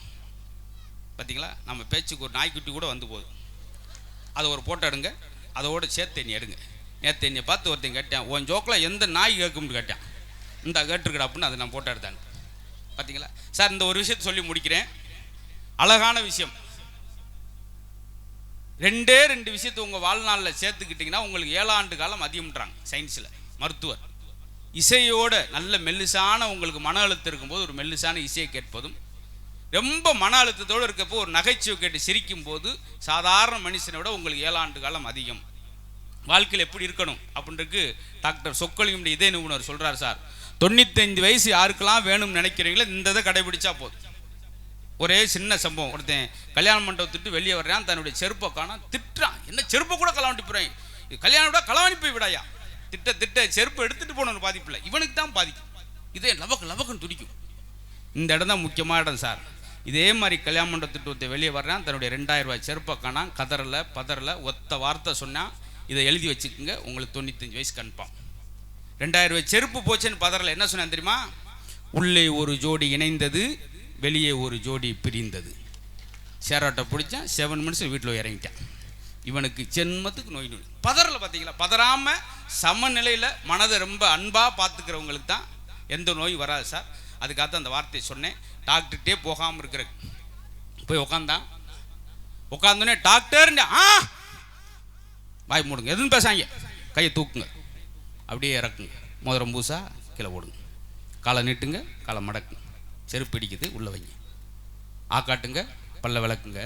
பார்த்தீங்களா, நம்ம பேச்சுக்கு ஒரு நாய்க்குட்டி கூட வந்து போகுது. அதை ஒரு போட்டோ எடுங்க, அதோட சேர்த்து எண்ணி எடுங்க. நேற்று என்னை பார்த்து ஒருத்தன் கேட்டேன், உன் ஜோக்கில் எந்த நாய் கேட்கும்னு கேட்டேன். இந்த கேட்டுருக்கடா அப்படின்னு அதை நான் போட்டோ எடுத்தேன். பார்த்தீங்களா சார், இந்த ஒரு விஷயத்தை சொல்லி முடிக்கிறேன். அழகான விஷயம், 2 விஷயத்தை உங்கள் வாழ்நாளில் சேர்த்துக்கிட்டிங்கன்னா உங்களுக்கு 7 ஆண்டு காலம் அதிகம்ன்றாங்க சயின்ஸில் மருத்துவர். இசையோட நல்ல மெல்லிசான உங்களுக்கு மன அழுத்தம் இருக்கும்போது ஒரு மெல்லிசான இசையை கேட்பதும், ரொம்ப மன அழுத்தத்தோடு இருக்கப்போ ஒரு நகைச்சுவை கேட்டு சிரிக்கும் போது சாதாரண மனுஷனை விட உங்களுக்கு 7 ஆண்டு காலம் அதிகம். வாழ்க்கையில் எப்படி இருக்கணும் அப்படின்றது டாக்டர் சொக்கலிங்கம் இதய நிபுணர் சொல்கிறார் சார். 95 வயசு யாருக்கெல்லாம் வேணும்னு நினைக்கிறீங்களோ இந்த இதை கடைபிடிச்சா போதும். ஒரே சின்ன சம்பவம், ஒருத்தன் கல்யாண மண்டபத்துட்டு வெளியே வர்றான், தன்னுடைய செருப்பை காணான், திட்டுறான். என்ன செருப்பை கூட களவாண்டி போகிறேன், கல்யாணம் விட களவாணி போய் விடாயா, திட்ட செருப்பை எடுத்துகிட்டு போனவனு பாதிப்பில்லை, இவனுக்கு தான் பாதிக்கும். இதே லவக்குன்னு துடிக்கும். இந்த இடம் தான் முக்கியமான இடம் சார். இதே மாதிரி கல்யாண மண்டபத்துட்டு ஒருத்தன் வெளியே வர்றான், தன்னுடைய 2000 ரூபாய் செருப்பை காணான், பதறல ஒத்த வார்த்தை சொன்னால் இதை எழுதி வச்சுக்கோங்க, உங்களுக்கு 95 வயசு கன்ஃபார்ம். 2000 ரூபாய் செருப்பு போச்சுன்னு பதறல என்ன சொன்னேன் தெரியுமா? உள்ளே ஒரு ஜோடி இணைந்தது, வெளியே ஒரு ஜோடி பிரிந்தது. சேராட்டை பிடிச்சான், 7 மினிட்ஸ் வீட்டில் இறங்கிட்டான். இவனுக்கு ஜென்மத்துக்கு நோய். பதறல பார்த்தீங்களா? பதறாமல் சமநிலையில் மனதை ரொம்ப அன்பாக பார்த்துக்கிறவங்களுக்கு தான் எந்த நோய் வராது சார். அதுக்காக அந்த வார்த்தையை சொன்னேன். டாக்டர்கிட்டே போகாமல் இருக்கிற போய் உட்காந்தோடனே டாக்டர் வாய் மூடுங்க, எதுவும் பேசாங்க, கையை தூக்குங்க, அப்படியே இறக்குங்க, மோதிரம் பூசா கீழே ஓடுங்க, காலை நீட்டுங்க, காலை மடக்குங்க, செருப்பு பிடிக்குது உள்ளே வைங்க, ஆக்காட்டுங்க, பல்ல விளக்குங்க,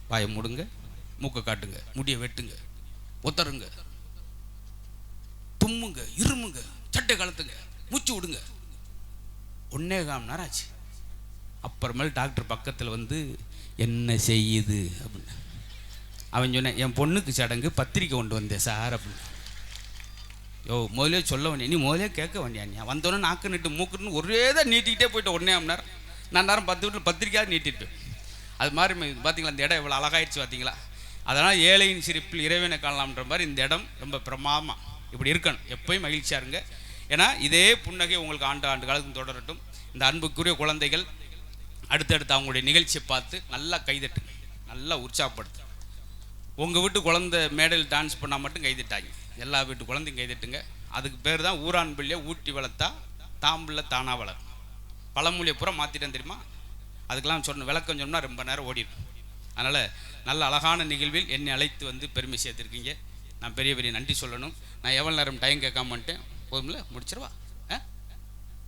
வாயை மூடுங்க, மூக்கை காட்டுங்க, முடியை வெட்டுங்க, ஒத்தருங்க, தும்முங்க, இருமுங்க, சட்டை கலத்துங்க, மூச்சு விடுங்க. 1.25 மணி நேரம் ஆச்சு. அப்புறமேல் டாக்டர் பக்கத்தில் வந்து என்ன செய்யுது அப்படின்னு அவன் சொன்னேன், என் பொண்ணுக்கு சடங்கு பத்திரிக்கை கொண்டு வந்தேன் சார் அப்படின்னு. முதலே சொல்ல வேண்டிய நீ முதலே கேட்க வேண்டியா, நீ வந்தோடனே நாக்கு நீட்டு மூக்குன்னு ஒரே தான் நீட்டிக்கிட்டே போயிட்டு 1.5 மணி நேரம். நான் நேரம் 10 வீட்டில் பத்திரிக்கையாக நீட்டிட்டு அது மாதிரி பார்த்தீங்களா, இந்த இடம் இவ்வளோ அழகாயிடுச்சு பார்த்தீங்களா. அதனால் ஏழையின் சிரிப்பில் இறைவனை காணலாம்ன்ற மாதிரி இந்த இடம் ரொம்ப பிரமாதமாக இப்படி இருக்கணும். எப்போயும் மகிழ்ச்சியாக இருங்க. ஏன்னா இதே புன்னகை உங்களுக்கு ஆண்டு காலத்துக்கு தொடரட்டும். இந்த அன்புக்குரிய குழந்தைகள் அடுத்தடுத்து அவங்களுடைய நிகழ்ச்சியை பார்த்து நல்லா கைதட்டுங்க, நல்லா உற்சாகப்படுத்து. உங்கள் வீட்டு குழந்தை மேடையில் டான்ஸ் பண்ணால் மட்டும் கைதட்டாங்க, எல்லா வீட்டு குழந்தையும் கைதட்டுங்க. அதுக்கு பேர் தான் ஊரான் பிள்ளையை ஊட்டி வளர்த்தா தாம்பிள்ள தானா வளர். பழமொழியை பூரா மாற்றிட்டேன் தெரியுமா. அதுக்கெல்லாம் சொன்ன விளக்கம் சொன்னால் ரொம்ப நேரம் ஓடிடும். அதனால் நல்ல அழகான நிகழ்வில் என்னை அழைத்து வந்து பெருமை சேர்த்துருக்கீங்க. நான் பெரிய நன்றி சொல்லணும். நான் எவ்வளோ நேரம் டைம் கேட்காம மாட்டேன், போதும்ல முடிச்சிருவா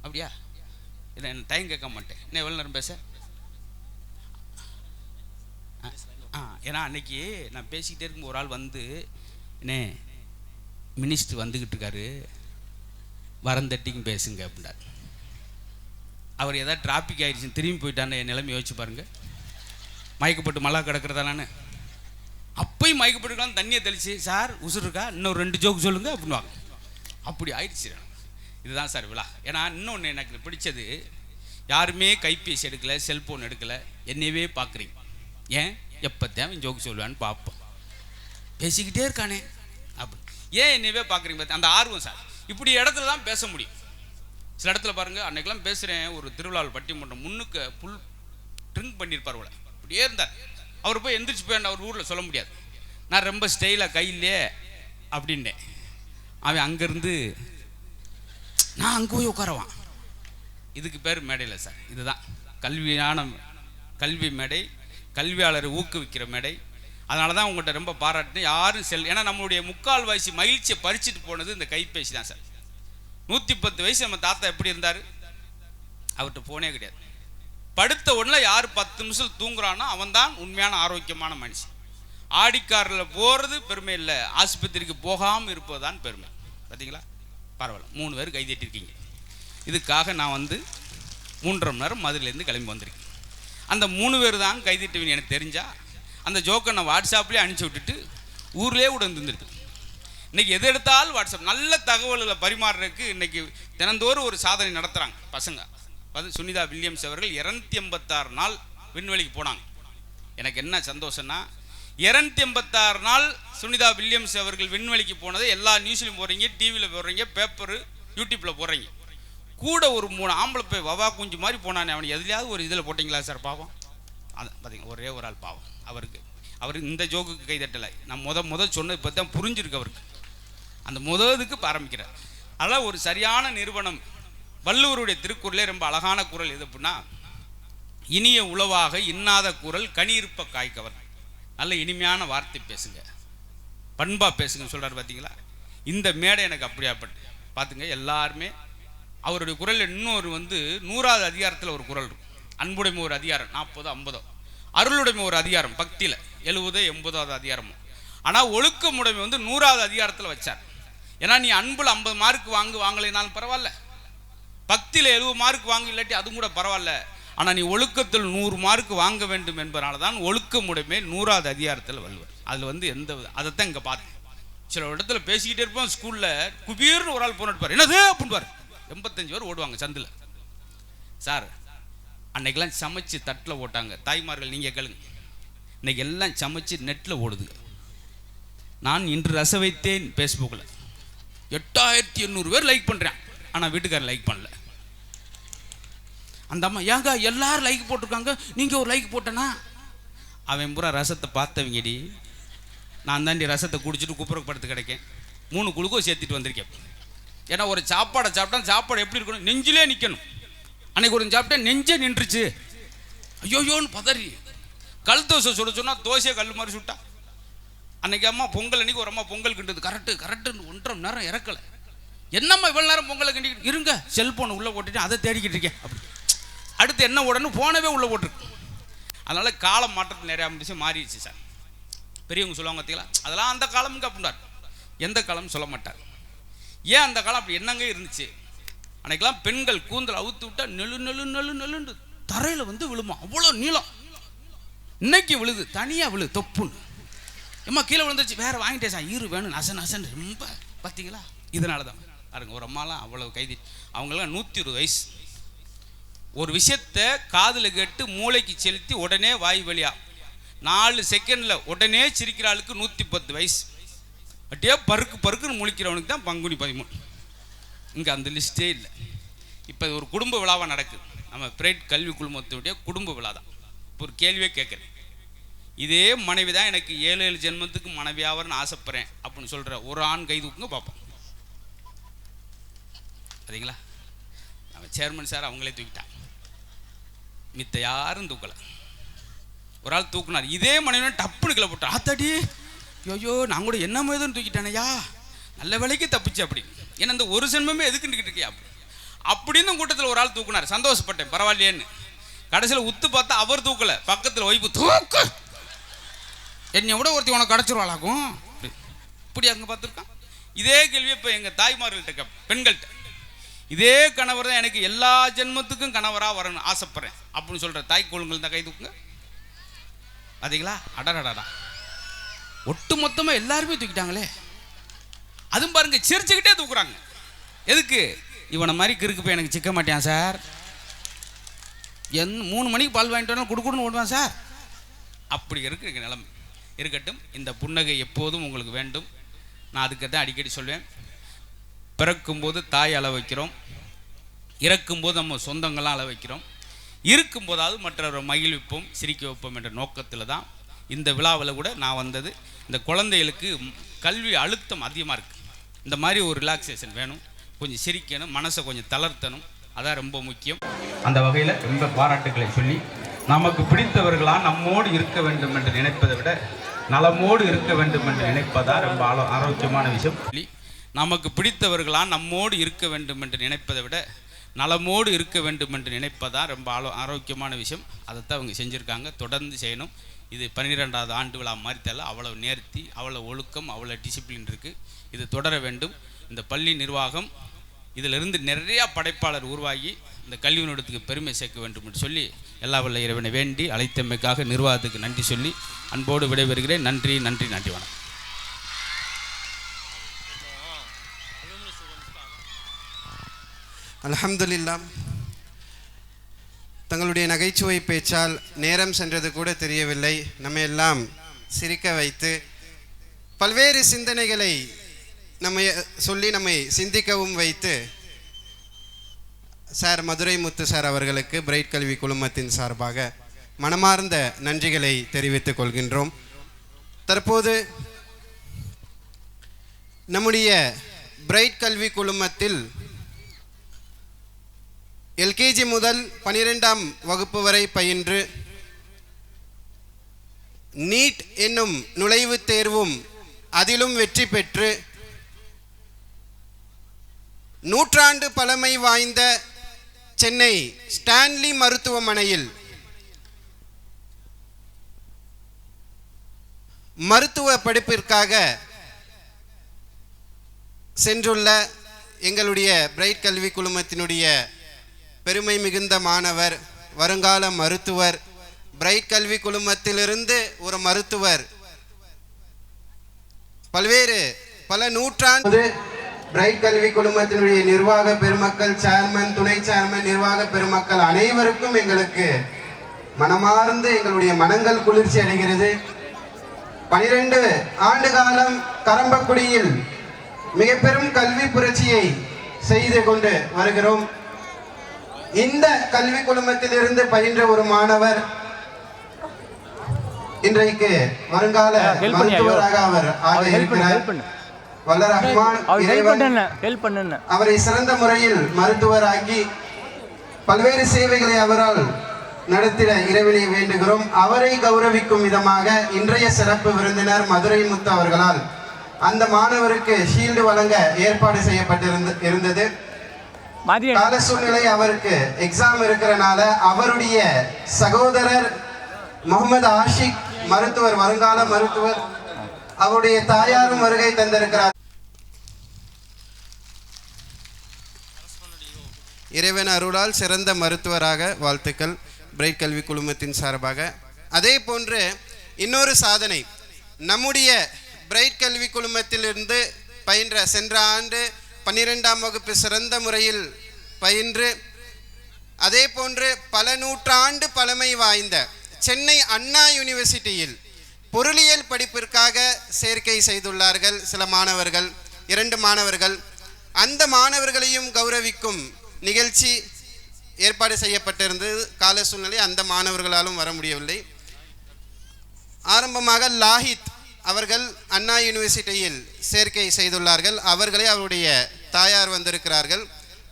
அப்படியா? இல்லை என்ன டைம் கேட்க மாட்டேன், இன்னும் எவ்வளோ நேரம் பேச? ஏன்னா அன்னைக்கு நான் பேசிக்கிட்டே இருக்கும் ஒரு ஆள் வந்து என்னே மினிஸ்டர் வந்துக்கிட்டு இருக்காரு, வரந்தட்டிக்கும் பேசுங்க அப்படின்னார். அவர் ஏதாவது டிராஃபிக் ஆகிடுச்சுன்னு திரும்பி போயிட்டான்னு என் நிலைமை யோசிச்சு பாருங்க. மயக்கப்பட்டு மழை கிடக்கிறதா நான் அப்பயும் மயக்கப்பட்டுக்கலாம், தண்ணியை தெளிச்சு சார் உசுறு இருக்கா, இன்னும் 2 ஜோக்கு சொல்லுங்க அப்படின்வாங்க. அப்படி ஆயிடுச்சு. இதுதான் சார் விழா. ஏன்னா இன்னொன்று எனக்கு பிடிச்சது, யாருமே கைபேசி எடுக்கலை, செல்ஃபோன் எடுக்கலை, என்னையவே பார்க்குறீங்க. ஏன் எப்போ தேவை ஜோக்கு சொல்லுவான்னு பார்ப்போம், பேசிக்கிட்டே இருக்கானே அப்படி ஏன் என்னையவே பார்க்குறீங்க? அந்த ஆர்வம் சார். இப்படி இடத்துல தான் பேச முடியும். சில இடத்துல பாருங்கள், அன்றைக்கெல்லாம் பேசுகிறேன் ஒரு திருவிழாவில் பட்டிமன்றம், முன்னுக்கு புல் ட்ரிங்க் பண்ணியிருப்பார் போல, இப்படியே இருந்தார். அவர் போய் எந்திரிச்சு போய் அவர் ஊரில் சொல்ல முடியாது. நான் ரொம்ப ஸ்டைலாக கையிலே அப்படின்னேன். அவன் அங்கேருந்து நான் அங்கே போய் உட்காரவான், இதுக்கு பேர் மேடையில் சார். இதுதான் கல்வி மேடை, கல்வியாளரை ஊக்குவிக்கிற மேடை. அதனால தான் உங்கள்கிட்ட ரொம்ப பாராட்டினேன். யாரும் ஏன்னா நம்மளுடைய முக்கால் வயசு மகிழ்ச்சியை பறிச்சுட்டு போனது இந்த கைபேசி தான் சார். 110 வயசு நம்ம தாத்தா எப்படி இருந்தார்? அவர்கிட்ட போனே கிடையாது. படுத்த உடனே யார் 10 நிமிஷம் தூங்குறானோ அவன் தான் உண்மையான ஆரோக்கியமான மனுஷன். ஆடிக்காரில் போகிறது பெருமை இல்லை, ஆஸ்பத்திரிக்கு போகாமல் இருப்பது தான் பெருமை. பார்த்தீங்களா? பரவாயில்ல, 3 பேர் கைதட்டிருக்கீங்க. இதுக்காக நான் 3.5 மணி நேரம் மதுரையிலேருந்து கிளம்பி வந்திருக்கேன். அந்த 3 பேர் தான் கைதட்டுவீங்க எனக்கு தெரிஞ்சா அந்த ஜோக்கை நான் வாட்ஸ்அப்லேயே அனுப்பிச்சி விட்டுட்டு ஊர்லேயே கூட இருந்துருக்கு. இன்றைக்கி எது எடுத்தாலும் வாட்ஸ்அப் நல்ல தகவல்களை பரிமாறுறதுக்கு இன்றைக்கி தினந்தோறும் ஒரு சாதனை நடத்துகிறாங்க பசங்க. சுனிதா வில்லியம்ஸ் அவர்கள் 286 நாள் விண்வெளிக்கு போனாங்க. எனக்கு என்ன சந்தோஷம்னா 286 நாள் சுனிதா வில்லியம்ஸ் அவர்கள் விண்வெளிக்கு போனதை எல்லா நியூஸ்லையும் போடுறீங்க, டிவியில் போடுறீங்க, பேப்பரு யூடியூப்பில் போடுறீங்க. கூட ஒரு 3 ஆம்பளை போய் வவா குஞ்சு மாதிரி போனானே, அவனை எதுலையாவது ஒரு இதில் போட்டிங்களா சார்? பாவம். அது பார்த்தீங்க, ஒரே ஒரு ஆள் பாவம். அவர் இந்த ஜோக்குக்கு கைதட்டலை. நான் முத சொன்னது இப்போ தான் புரிஞ்சிருக்கு அவருக்கு. அந்த முதலுக்கு ஆரம்பிக்கிறார். அதனால் ஒரு சரியான நிறுவனம். வள்ளுவருடைய திருக்குறளே ரொம்ப அழகான குறள் எது அப்படின்னா, இனிய உளவாக இன்னாத குறள் கனியிருப்ப காய்க்கவர். நல்ல இனிமையான வார்த்தை பேசுங்க, பண்பா பேசுங்கன்னு சொல்கிறார். பார்த்தீங்களா? இந்த மேடை எனக்கு அப்படியாப்பட்டு பார்த்துங்க. எல்லாருமே அவருடைய குறள் இன்னொரு 100வது அதிகாரத்தில் ஒரு குறள் இருக்கும். அன்புடைமை ஒரு அதிகாரம் 40 50, அருளுடைமை ஒரு அதிகாரம் பக்தியில் 70 80வது அதிகாரமும். ஆனால் ஒழுக்கமுடைமை 100வது அதிகாரத்தில் வச்சார். ஏன்னா நீ அன்புல 50 மார்க் வாங்கலைனாலும் பரவாயில்ல, பக்தியில் 70 மார்க் வாங்க இல்லாட்டி அதுவும் கூட பரவாயில்ல, ஆனால் நீ ஒழுக்கத்தில் 100 மார்க் வாங்க வேண்டும் என்பதனால தான் ஒழுக்கமுடைமை 100வது அதிகாரத்தில் வள்ளுவர். அதில் எந்த அதைத்தான் இங்கே பார்த்து சில இடத்துல பேசிக்கிட்டே இருப்போம். ஸ்கூலில் குபீர்னு ஒரு ஆள் போன எடுப்பார், என்னது அப்படின்பார். 85 பேர் ஓடுவாங்க சந்தில். சார் அன்னைக்கெல்லாம் சமைச்சு தட்டில் ஓட்டாங்க தாய்மார்கள், நீங்கள் கேளுங்க. இன்னைக்கு எல்லாம் சமைச்சு நெட்டில் ஓடுது. நான் இன்று ரச வைத்தேன் ஃபேஸ்புக்கில் 8800 பேர் லைக் பண்ணுறேன், ஆனால் வீட்டுக்காரர் லைக் பண்ணல. அந்த அம்மா ஏங்க எல்லாரும் லைக் போட்டிருக்காங்க, நீங்கள் ஒரு லைக் போட்டனா? அவன் பூரா ரசத்தை பார்த்தவங்கடி. நான் தாண்டி ரசத்தை குடிச்சிட்டு குப்புறக்கு படுத்து கிடைக்கேன். 3 குழுக்கோ சேர்த்துட்டு வந்திருக்கேன். ஏன்னா ஒரு சாப்பாடை சாப்பிட்டா சாப்பாடு எப்படி இருக்கணும், நெஞ்சிலே நிற்கணும். அன்னைக்கு ஒரு சாப்பிட்டா நெஞ்சே நின்றுச்சு. ஐயோயோன்னு பதறி கல் தோசை சுட சொன்னால் தோசையை கல் மாதிரி சுட்டா. அன்னைக்கு அம்மா பொங்கல் அன்னைக்கு ஒரு அம்மா பொங்கல் கிண்டுது, கரெக்டுன்னு 1.5 மணி நேரம் இறக்கலை. என்னம்மா இவ்வளோ நேரம் பொங்கலை கிண்டிக்கிட்டு இருங்க, செல்ஃபோனை உள்ளே போட்டுட்டு அதை தேடிக்கிட்டு இருக்கேன். அப்படி அடுத்து என்ன உடனே போனவே உள்ளே போட்டுருக்கு. அதனால் காலம் மாற்றத்தில் நிறையா விஷயம் மாறிடுச்சு சார். பெரியவங்க சொல்லுவாங்க பார்த்தீங்களா, அதெல்லாம் அந்த காலமுங்க அப்படின்றார். எந்த காலம்னு சொல்ல மாட்டார். ஏன் அந்த காலம் அப்படி என்னங்க இருந்துச்சு? அன்னைக்கெல்லாம் பெண்கள் கூந்தல் அவுத்து விட்டால் நெல்லு தரையில் விழுமா, அவ்வளோ நீளம். இன்னைக்கு விழுது தனியாக விழுது தொப்புன்னு. எம்மா கீழே விழுந்துருச்சு, வேறு வாங்கிட்டே சார், ஈரு வேணும் நசன் ரொம்ப. பார்த்தீங்களா? இதனால தான் பாருங்க, ஒரு அம்மாலாம் அவ்வளோ கைதி. அவங்களாம் 120 வயசு. ஒரு விஷயத்தை காதில் கேட்டு மூளைக்கு செலுத்தி உடனே வாய் வழியா 4 செகண்டில் உடனே சிரிக்கிற ஆளுக்கு 110 வயசு. அப்படியே பருக்குன்னு முழிக்கிறவனுக்கு தான் பங்குனி 13. இங்கே அந்த லிஸ்ட்டே இல்லை. இப்போ ஒரு குடும்ப விழாவாக நடக்குது. நம்ம பிரைட் கல்வி குழுமத்துடைய குடும்ப விழா தான். இப்போ ஒரு கேள்வியே கேட்குறேன். இதே மனைவி தான் எனக்கு 7 ஜென்மத்துக்கு மனைவியாவர்னு ஆசைப்படுறேன் அப்படின்னு சொல்கிற ஒரு ஆண் கை தூக்குங்க பார்ப்போம். சரிங்களா? நம்ம சேர்மன் சார் அவங்களே தூக்கிட்டாங்க, மித்த யாரும் தூக்கலை. ஒரு ஆள் தூக்குனார், இதே மனைவி டப்புன்னு கீழே போட்டார். ஆத்தாடி ஐயோ நான் கூட என்ன மாதிரிதான் தூக்கிட்டானையா, நல்ல வேலைக்கு தப்பிச்சு. அப்படி ஏன்னா இந்த ஒரு ஜென்மமே எதுக்குன்னுக்கிட்டு இருக்கியா அப்படின்னு கூட்டத்தில் ஒரு ஆள் தூக்குனார். சந்தோஷப்பட்டேன், பரவாயில்லையேன்னு. கடைசியில் உத்து பார்த்தா அவர் தூக்கலை, பக்கத்தில் ஒய்ப்பு தூக்கு என்னை விட ஒருத்தி உனக்கு கிடச்சிருவாளாக்கும். இப்படி அங்கே பார்த்துருக்கான். இதே கேள்வி இப்போ எங்கள் தாய்மார்கள்ட்ட பெண்கள்கிட்ட, இதே கணவர் தான் எனக்கு எல்லா ஜென்மத்துக்கும் கணவராக வரணும் ஆசைப்படுறேன் அப்படின்னு சொல்கிற தாய் கோளுங்கள் தான் கை தூக்குங்க. பார்த்தீங்களா? அடடடா, ஒட்டு மொத்தமாக எல்லாருமே தூக்கிட்டாங்களே. அதுவும் பாருங்க, சிரிச்சுக்கிட்டே தூக்குறாங்க. எதுக்கு? இவனை மாதிரி கிறுக்கு போய் எனக்கு சிக்க மாட்டேன் சார், 3 மணிக்கு பால் வாங்கிட்டு வரணும் குடுக்குடுன்னு ஓடுவான் சார். அப்படி இருக்கு நிலைமை. இருக்கட்டும், இந்த புன்னகை எப்போதும் உங்களுக்கு வேண்டும். நான் அதுக்கு தான் அடிக்கடி சொல்வேன், பிறக்கும்போது தாய் அள வைக்கிறோம், இறக்கும்போது நம்ம சொந்தங்கள்லாம் அள வைக்கிறோம், இருக்கும்போதாவது மற்றவரை மகிழ்விப்போம், சிரிக்க வைப்போம் என்ற நோக்கத்தில் தான் இந்த விழாவில் கூட நான் வந்தது. இந்த குழந்தைகளுக்கு கல்வி அழுத்தம் அதிகமாக இருக்குது. இந்த மாதிரி ஒரு ரிலாக்ஸேஷன் வேணும், கொஞ்சம் சிரிக்கணும், மனசை கொஞ்சம் தளர்த்தணும். அதான் ரொம்ப முக்கியம். அந்த வகையில் ரொம்ப பாராட்டுக்களை சொல்லி, நமக்கு பிடித்தவர்களாக நம்மோடு இருக்க வேண்டும் என்று நினைப்பதை விட நலமோடு இருக்க வேண்டும் என்று நினைப்பதா ரொம்ப ஆரோக்கியமான விஷயம். நமக்கு பிடித்தவர்களாக நம்மோடு இருக்க வேண்டும் என்று நினைப்பதை விட நலமோடு இருக்க வேண்டும் என்று நினைப்பதா ரொம்ப ஆரோக்கியமான விஷயம். அதைத்தான் அவங்க செஞ்சுருக்காங்க, தொடர்ந்து செய்யணும். இது 12வது ஆண்டு விழா மாதிரி தெரியல, அவ்வளோ நேர்த்தி, அவ்வளோ ஒழுக்கம், அவ்வளோ டிசிப்ளின் இருக்குது. இது தொடர வேண்டும். இந்த பள்ளி நிர்வாகம் இதிலிருந்து நிறையா படைப்பாளர் உருவாகி இந்த கல்வி நிறுவனத்துக்கு பெருமை சேர்க்க வேண்டும் என்று சொல்லி எல்லா வல்ல இறைவனை வேண்டி அழைத்தமைக்காக நிர்வாகத்துக்கு நன்றி சொல்லி அன்போடு விடைபெறுகிறேன். நன்றி நன்றி நன்றி. வணக்கம். அல்ஹம்துலில்லாஹ். தங்களுடைய நகைச்சுவை பேச்சால் நேரம் சென்றது கூட தெரியவில்லை. நம்ம எல்லாம் சிரிக்க வைத்து பல்வேறு சிந்தனைகளை நம்மை சிந்திக்கவும் வைத்து சார் மதுரை முத்து சார் அவர்களுக்கு பிரைட் கல்வி குழுமத்தின் சார்பாக மனமார்ந்த நன்றிகளை தெரிவித்துக் கொள்கின்றோம். தற்போது நம்முடைய பிரைட் கல்வி குழுமத்தில் எல்கேஜி முதல் 12ஆம் வகுப்பு வரை பயின்று நீட் என்னும் நுழைவுத் தேர்வும் அதிலும் வெற்றி பெற்று நூற்றாண்டு பழமை வாய்ந்த சென்னை ஸ்டான்லி மருத்துவமனையில் மருத்துவ படிப்பிற்காக சென்றுள்ள எங்களுடைய பிரைட் கல்வி குழுமத்தினுடைய பெருமை மிகுந்த மாணவர், வருங்கால மருத்துவர், பிரைட் கல்வி குழுமத்திலிருந்து ஒரு மருத்துவர், பல நூற்றாண்டு பிரைட் கல்வி குழுமத்தினுடைய நிர்வாக பெருமக்கள், சேர்மன், துணை சேர்மன், நிர்வாக பெருமக்கள் அனைவருக்கும் எங்களுக்கு மனமார்ந்து எங்களுடைய மனங்கள் குளிர்ச்சி அடைகிறது. 12 ஆண்டு காலம் கரம்பக்குடியில் மிக பெரும் கல்வி புரட்சியை செய்து கொண்டு வருகிறோம். இந்த கல்வி குழுமத்திலிருந்து பயின்ற ஒரு மாணவர் இன்றைக்கு வருங்கால மருத்துவராக அவர் ஆக இருக்கிறார். வல்ல ரஹ்மான் அவரை சிறந்த முறையில் மருத்துவராக்கி பல்வேறு சேவைகளை அவரால் நடத்திட இறைவனை வேண்டுகிறோம். அவரை கௌரவிக்கும் விதமாக இன்றைய சிறப்பு விருந்தினர் மதுரை முத்து அவர்களால் அந்த மாணவருக்கு ஷீல்டு வழங்க ஏற்பாடு செய்யப்பட்டிருந்தது. கால சூழ்நிலை அவருக்கு எக்ஸாம் இருக்கிறனால அவருடைய சகோதரர் முகமது ஆஷிக் மருத்துவர், வருங்கால மருத்துவர், அவருடைய தாயாரும் வருகை தந்திருக்கிறார். இறைவன் அருளால் சிறந்த மருத்துவராக வாழ்த்துக்கள் பிரைட் கல்வி குழுமத்தின் சார்பாக. அதே போன்று இன்னொரு சாதனை, நம்முடைய பிரைட் கல்வி குழுமத்திலிருந்து பயின்ற சென்ற ஆண்டு 12ஆம் வகுப்பு சிறந்த முறையில் பயின்று அதே போன்று பல நூற்றாண்டு பழமை வாய்ந்த சென்னை அண்ணா யூனிவர்சிட்டியில் பொருளியல் படிப்பிற்காக சேர்க்கை செய்துள்ளார்கள் சில மாணவர்கள், 2 மாணவர்கள். அந்த மாணவர்களையும் கௌரவிக்கும் நிகழ்ச்சி ஏற்பாடு செய்யப்பட்டிருந்தது. கால சூழ்நிலை அந்த மாணவர்களாலும் வர முடியவில்லை. ஆரம்பமாக லாஹித் அவர்கள் அண்ணா யூனிவர்சிட்டியில் சேர்க்கை செய்துள்ளார்கள். அவர்களை அவருடைய தாயார் வந்திருக்கிறார்கள்.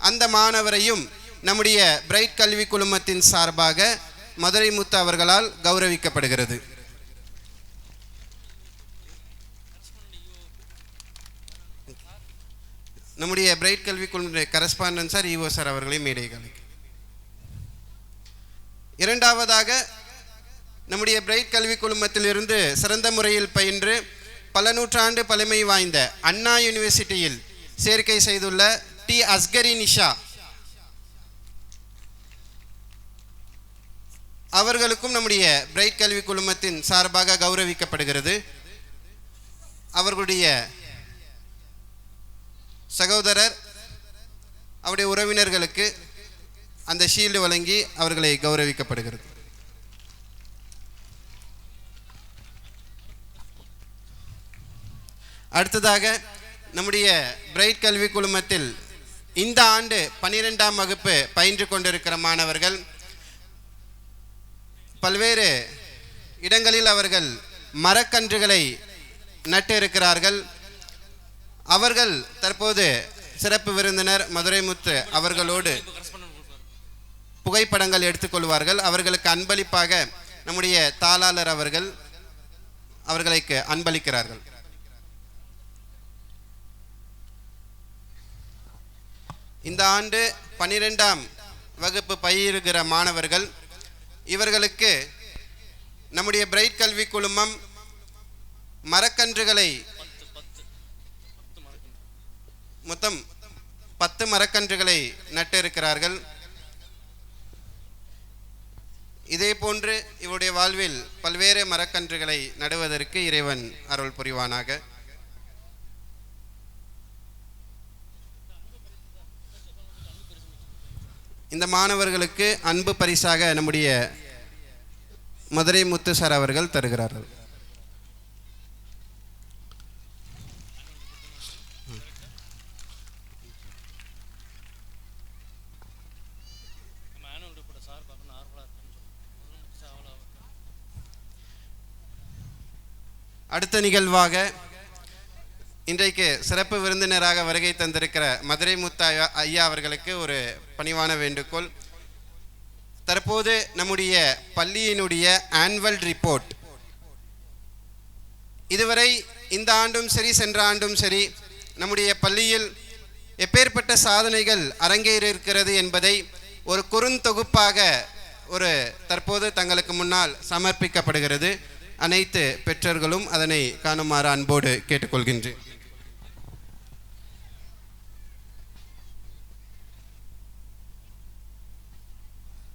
அந்த மாணவரையும் நம்முடைய பிரைட் கல்வி குழுமத்தின் சார்பாக மதுரை முத்து அவர்களால் கௌரவிக்கப்படுகிறது. நம்முடைய பிரைட் கல்வி குழுமத்தின் கரஸ்பாண்டன்ட் சார், ஈஓ சார் அவர்களை மேடைகள். இரண்டாவதாக நம்முடைய பிரைட் கல்வி குழுமத்திலிருந்து சிறந்த முறையில் பயின்று பல நூற்றாண்டு பழமை வாய்ந்த அண்ணா யூனிவர்சிட்டியில் சேர்க்கை செய்துள்ள டி அஸ்கரி நிஷா அவர்களுக்கும் நம்முடைய பிரைட் கல்வி குழுமத்தின் சார்பாக கௌரவிக்கப்படுகிறது. அவர்களுடைய சகோதரர், அவருடைய உறவினர்களுக்கு அந்த ஷீல்டு வழங்கி அவர்களை கௌரவிக்கப்படுகிறது. அடுத்ததாக நம்முடைய பிரைட் கல்வி குழுமத்தில் இந்த ஆண்டு 12ஆம் வகுப்பு பயின்று கொண்டிருக்கிற மாணவர்கள் பல்வேறு இடங்களில் அவர்கள் மரக்கன்றுகளை நட்டு இருக்கிறார்கள். அவர்கள் தற்போது சிறப்பு விருந்தினர் மதுரை முத்து அவர்களோடு புகைப்படங்கள் எடுத்துக்கொள்வார்கள். அவர்களுக்கு அன்பளிப்பாக நம்முடைய தாளாளர் அவர்களுக்கு அன்பளிக்கிறார்கள். இந்த ஆண்டு 12ஆம் வகுப்பு பயிலுகிற மாணவர்கள், இவர்களுக்கு நம்முடைய பிரைட் கல்வி குழுமம் மரக்கன்றுகளை மொத்தம் 10 மரக்கன்றுகளை நட்டு இருக்கிறார்கள். இதே போன்று இவருடைய வாழ்வில் பல்வேறு மரக்கன்றுகளை நடுவதற்கு இறைவன் அருள் புரிவானாக. இந்த மாணவர்களுக்கு அன்பு பரிசாக நம்முடைய மதுரை முத்து சார் அவர்கள் தருகிறார்கள். அடுத்த நிகழ்வாக இன்றைக்கு சிறப்பு விருந்தினராக வருகை தந்திருக்கிற மதுரை முத்து ஐயா அவர்களுக்கு ஒரு பணிவான வேண்டுகோள். தற்போது நம்முடைய பள்ளியினுடைய ஆனுவல் ரிப்போர்ட் இதுவரை இந்த ஆண்டும் சரி சென்ற ஆண்டும் சரி நம்முடைய பள்ளியில் எப்பேற்பட்ட சாதனைகள் அரங்கேறியிருக்கிறது என்பதை ஒரு குறுந்தொகுப்பாக தற்போது தங்களுக்கு முன்னால் சமர்ப்பிக்கப்படுகிறது. அனைத்து பெற்றோர்களும் அதனை காணுமாறு அன்போடு கேட்டுக்கொள்கின்றேன்.